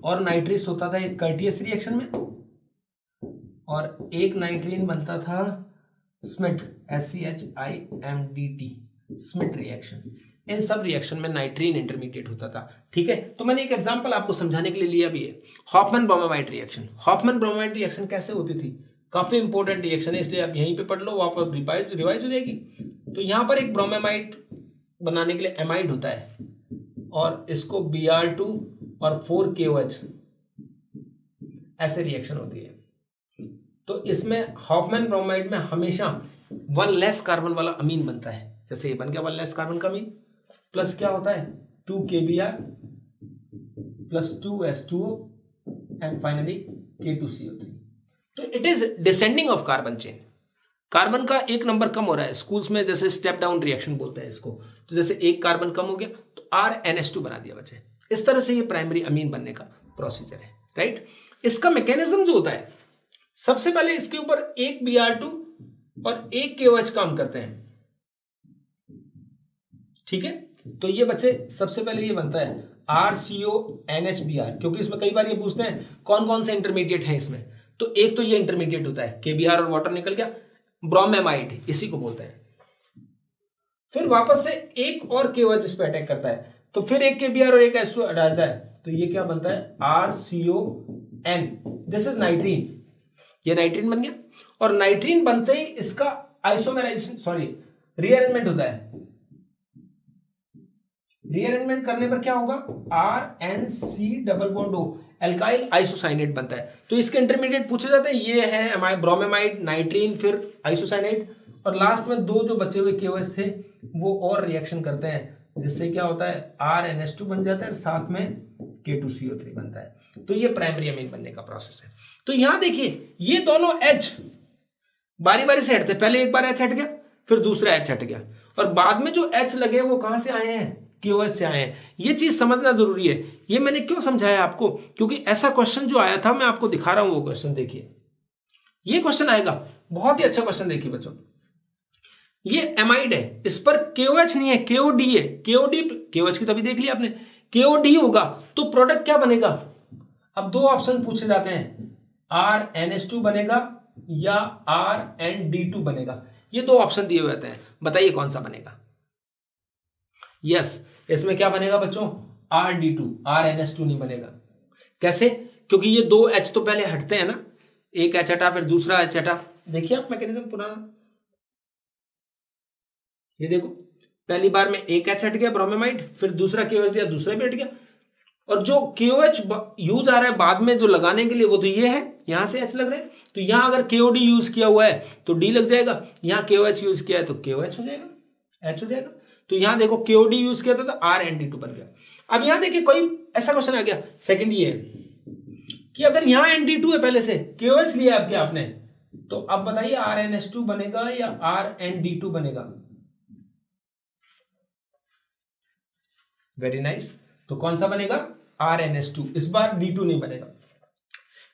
और नाइट्रिस होता था एक कर्टियस रिएक्शन में, और एक नाइट्रीन बनता था स्मिट, SCHIMDT, स्मिट रिएक्शन। इन सब रिएक्शन में नाइट्रीन इंटरमीडिएट होता था। ठीक है, तो मैंने एक एग्जांपल आपको समझाने के लिए लिया भी है, Hofmann bromamide reaction. Hofmann bromamide reaction कैसे होती थी, काफी इंपॉर्टेंट रिएक्शन है, इसलिए आप यहीं पे पढ़ लो, वहां पर रिवाइज हो जाएगी। तो यहां पर एक ब्रोमेमाइड बनाने के लिए एमाइड होता है, और इसको Br2 और 4KOH ऐसे रिएक्शन होती है। तो इसमें हॉफमैन ब्रोमाइड में हमेशा 1 लेस कार्बन वाला अमीन बनता है, जैसे ये बन गया 1 लेस कार्बन का अमीन, प्लस क्या होता है 2KBr plus 2S2O and finally K2CO3। तो it is descending of carbon chain, carbon का एक नंबर कम हो रहा है। स्कूल्स में जैसे स्टेप डाउन रिएक्शन बोलते हैं इसको, तो जैसे एक कार्बन कम हो गया तो RNH2 बना दिया बच्चे। इस तरह से ये प्राइमरी अमीन बनने का प्रोसीजर है, राइट। इसका मैकेनिज्म जो होता है, सबसे पहले इसके ऊपर एक Br2 और एक KOH काम करते हैं। ठीक है, तो ये बच्चे सबसे पहले ये बनता है RCONHBr, क्योंकि इसमें कई बार ये पूछते हैं कौन कौन से इंटरमीडिएट है इसमें, तो एक तो ये इंटरमीडिएट होता है, KBr और वाटर निकल गया, ब्रोमेमाइड इसी को बोलते हैं। फिर वापस से एक और KOH इस पे अटैक करता है, तो फिर एक KBr और एक H2 हटाता है, तो ये क्या बनता है RCON, दिस इज नाइट्रीन। ये नाइट्रीन बन गया, और नाइट्रीन बनते ही इसका आइसोमेराइजेशन रीअरेंजमेंट होता है, रीअरेंजमेंट करने पर क्या होगा, RNC double bond O, alkyl isocyanate बनता है। तो इसके इंटरमीडिएट पूछे जाते हैं, ये है ब्रोमेमाइड, नाइट्रीन, फिर आइसोसाइनेट, और लास्ट में दो जो बचे हुए KOH थे वो और रिएक्शन करते हैं, जिससे क्या होता है, RNH2 बन जाता है और साथ में K2CO3 बनता है। तो ये प्राइमरी अमीन बनने का प्रोसेस है। तो यहां देखिए ये दोनों H बारी बारी से हटते, पहले एक बार H हट गया, फिर दूसरा H हट गया, और बाद में जो H लगे वो कहां से आए हैं, KOH से आए हैं। ये चीज समझना जरूरी है। ये मैंने क्यों समझाया आपको, क्योंकि ऐसा क्वेश्चन जो आया था मैं आपको दिखा रहा हूं वो क्वेश्चन देखिए। ये क्वेश्चन आएगा, बहुत ही अच्छा क्वेश्चन, देखिए बच्चों, ये एमाइड है, इस पर KOH नहीं है, KOD है। KOH की तभी देख लिया आपने, KOD होगा तो प्रोडक्ट क्या बनेगा। अब दो ऑप्शन पूछे जाते हैं, RNH2 बनेगा या RND2 बनेगा। ये दो ऑप्शन दिए हुए हैं, बताइए कौन सा बनेगा। यस, इसमें क्या बनेगा बच्चों, RD2, RNH2 नहीं बनेगा। कैसे, क्योंकि ये दो H तो पहले हटते हैं ना, एक H हटा फिर दूसरा H हटा। देखिए आप मैकेनिज्म पुराना, ये देखो पहली बार में एक H हट गया ब्रोमेमाइड, फिर दूसरा KOH दिया, दूसरा भी हट गया, और जो KOH यूज आ रहा है बाद में जो लगाने के लिए वो तो ये है, यहां से H लग रहे हैं। तो यहां अगर KOD यूज किया हुआ है तो D लग जाएगा, यहां KOH यूज किया है तो KOH हो जाएगा, H हो जाएगा। तो यहां देखो KOD यूज किया था तो RND2 बन गया। अब यहां देखिए कोई ऐसा क्वेश्चन आ गया, सेकंड ये है कि अगर यहां ND2 है, पहले से KOH लिया है आपने, तो अब बताइए RNH2 बनेगा या RND2 बनेगा। वेरी नाइस, तो कौन सा बनेगा, RNH2। इस बार D2 नहीं बनेगा,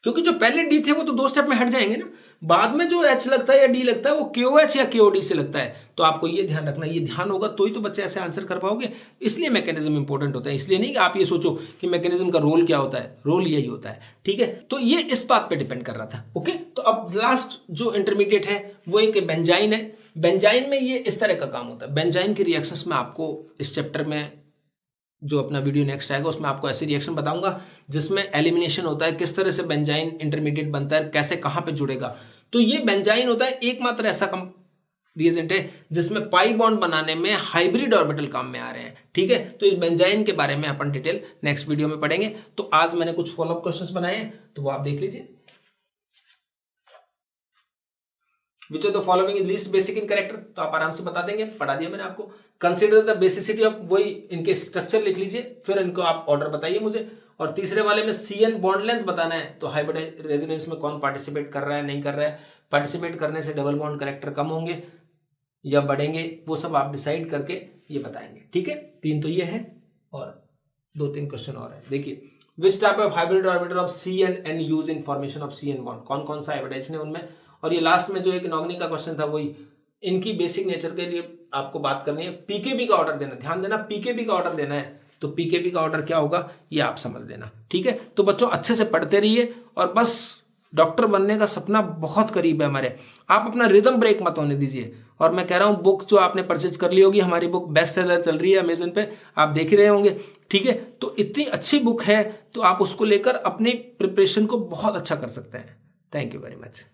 क्योंकि जो पहले D थे वो तो दो स्टेप में हट जाएंगे ना, बाद में जो H लगता है या D लगता है वो KOH या KOD से लगता है। तो आपको ये ध्यान रखना, ये ध्यान होगा तो ही तो बच्चे ऐसे आंसर कर पाओगे। इसलिए मैकेनिज्म इंपॉर्टेंट होता है, इसलिए नहीं कि आप ये सोचो कि मैकेनिज्म का रोल क्या होता है, रोल यही होता है, ठीक है। तो ये इस बात पे डिपेंड कर रहा था, ओके। तो अब लास्ट जो इंटरमीडिएट है वो एक बेंजाइन है। बेंजाइन में ये इस तरह का काम होता है। बेंजाइन के रिएक्शंस में आपको इस चैप्टर में जो अपना वीडियो नेक्स्ट आएगा उसमें आपको ऐसे रिएक्शन बताऊंगा जिसमें एलिमिनेशन होता है, किस तरह से बेंजाइन इंटरमीडिएट बनता है, कैसे कहां पे जुड़ेगा। तो ये बेंजाइन होता है एकमात्र ऐसा रिएजेंट है जिसमें पाई बॉन्ड बनाने में हाइब्रिड ऑर्बिटल काम में आ रहे हैं, ठीक है। तो इस बेंजाइन के बारे में अपन डिटेल नेक्स्ट वीडियो में पढ़ेंगे। तो आज मैंने कुछ फॉलोअप क्वेश्चंस बनाए हैं, तो वो आप देख लीजिए। Which of the following is least basic in character, तो आप आराम से बता देंगे, पढ़ा दिया मैंने आपको। कंसिडर द बेसिसिटी ऑफ, वही इनके स्ट्रक्चर लिख लीजिए, फिर इनको आप ऑर्डर बताइए मुझे। और तीसरे वाले में CN बॉन्ड लेंथ बताना है, तो हाइब्रिड रेजोनेंस में कौन पार्टिसिपेट कर रहा है, नहीं कर रहा है, पार्टिसिपेट करने से डबल बॉन्ड कैरेक्टर कम होंगे या बढ़ेंगे, वो सब आप डिसाइड करके ये बताएंगे, ठीक है। 3 तो ये है और 2-3 क्वेश्चन और है। देखिए, which type of hybrid orbital of CN use in formation of CN bond, कौन कौन सा हाइब्रिडाइज ने उनमें। और ये लास्ट में जो एक इनॉर्गेनिक का क्वेश्चन था, वही इनकी बेसिक नेचर के लिए आपको बात करनी है। पीकेबी का ऑर्डर देना, ध्यान देना, पीकेबी का ऑर्डर देना है, तो पीकेबी का ऑर्डर क्या होगा ये आप समझ लेना, ठीक है। तो बच्चों अच्छे से पढ़ते रहिए, और बस डॉक्टर बनने का सपना बहुत करीब है हमारे। आप अपना रिदम ब्रेक मत होने दीजिए। और मैं कह रहा हूं, बुक जो आपने परचेज कर ली होगी, हमारी बुक बेस्ट सेलर चल रही है अमेजन पे, आप देख ही रहे होंगे, ठीक है। तो इतनी अच्छी बुक है, तो आप उसको लेकर अपनी प्रिपरेशन को बहुत अच्छा कर सकते हैं। Thank you very much.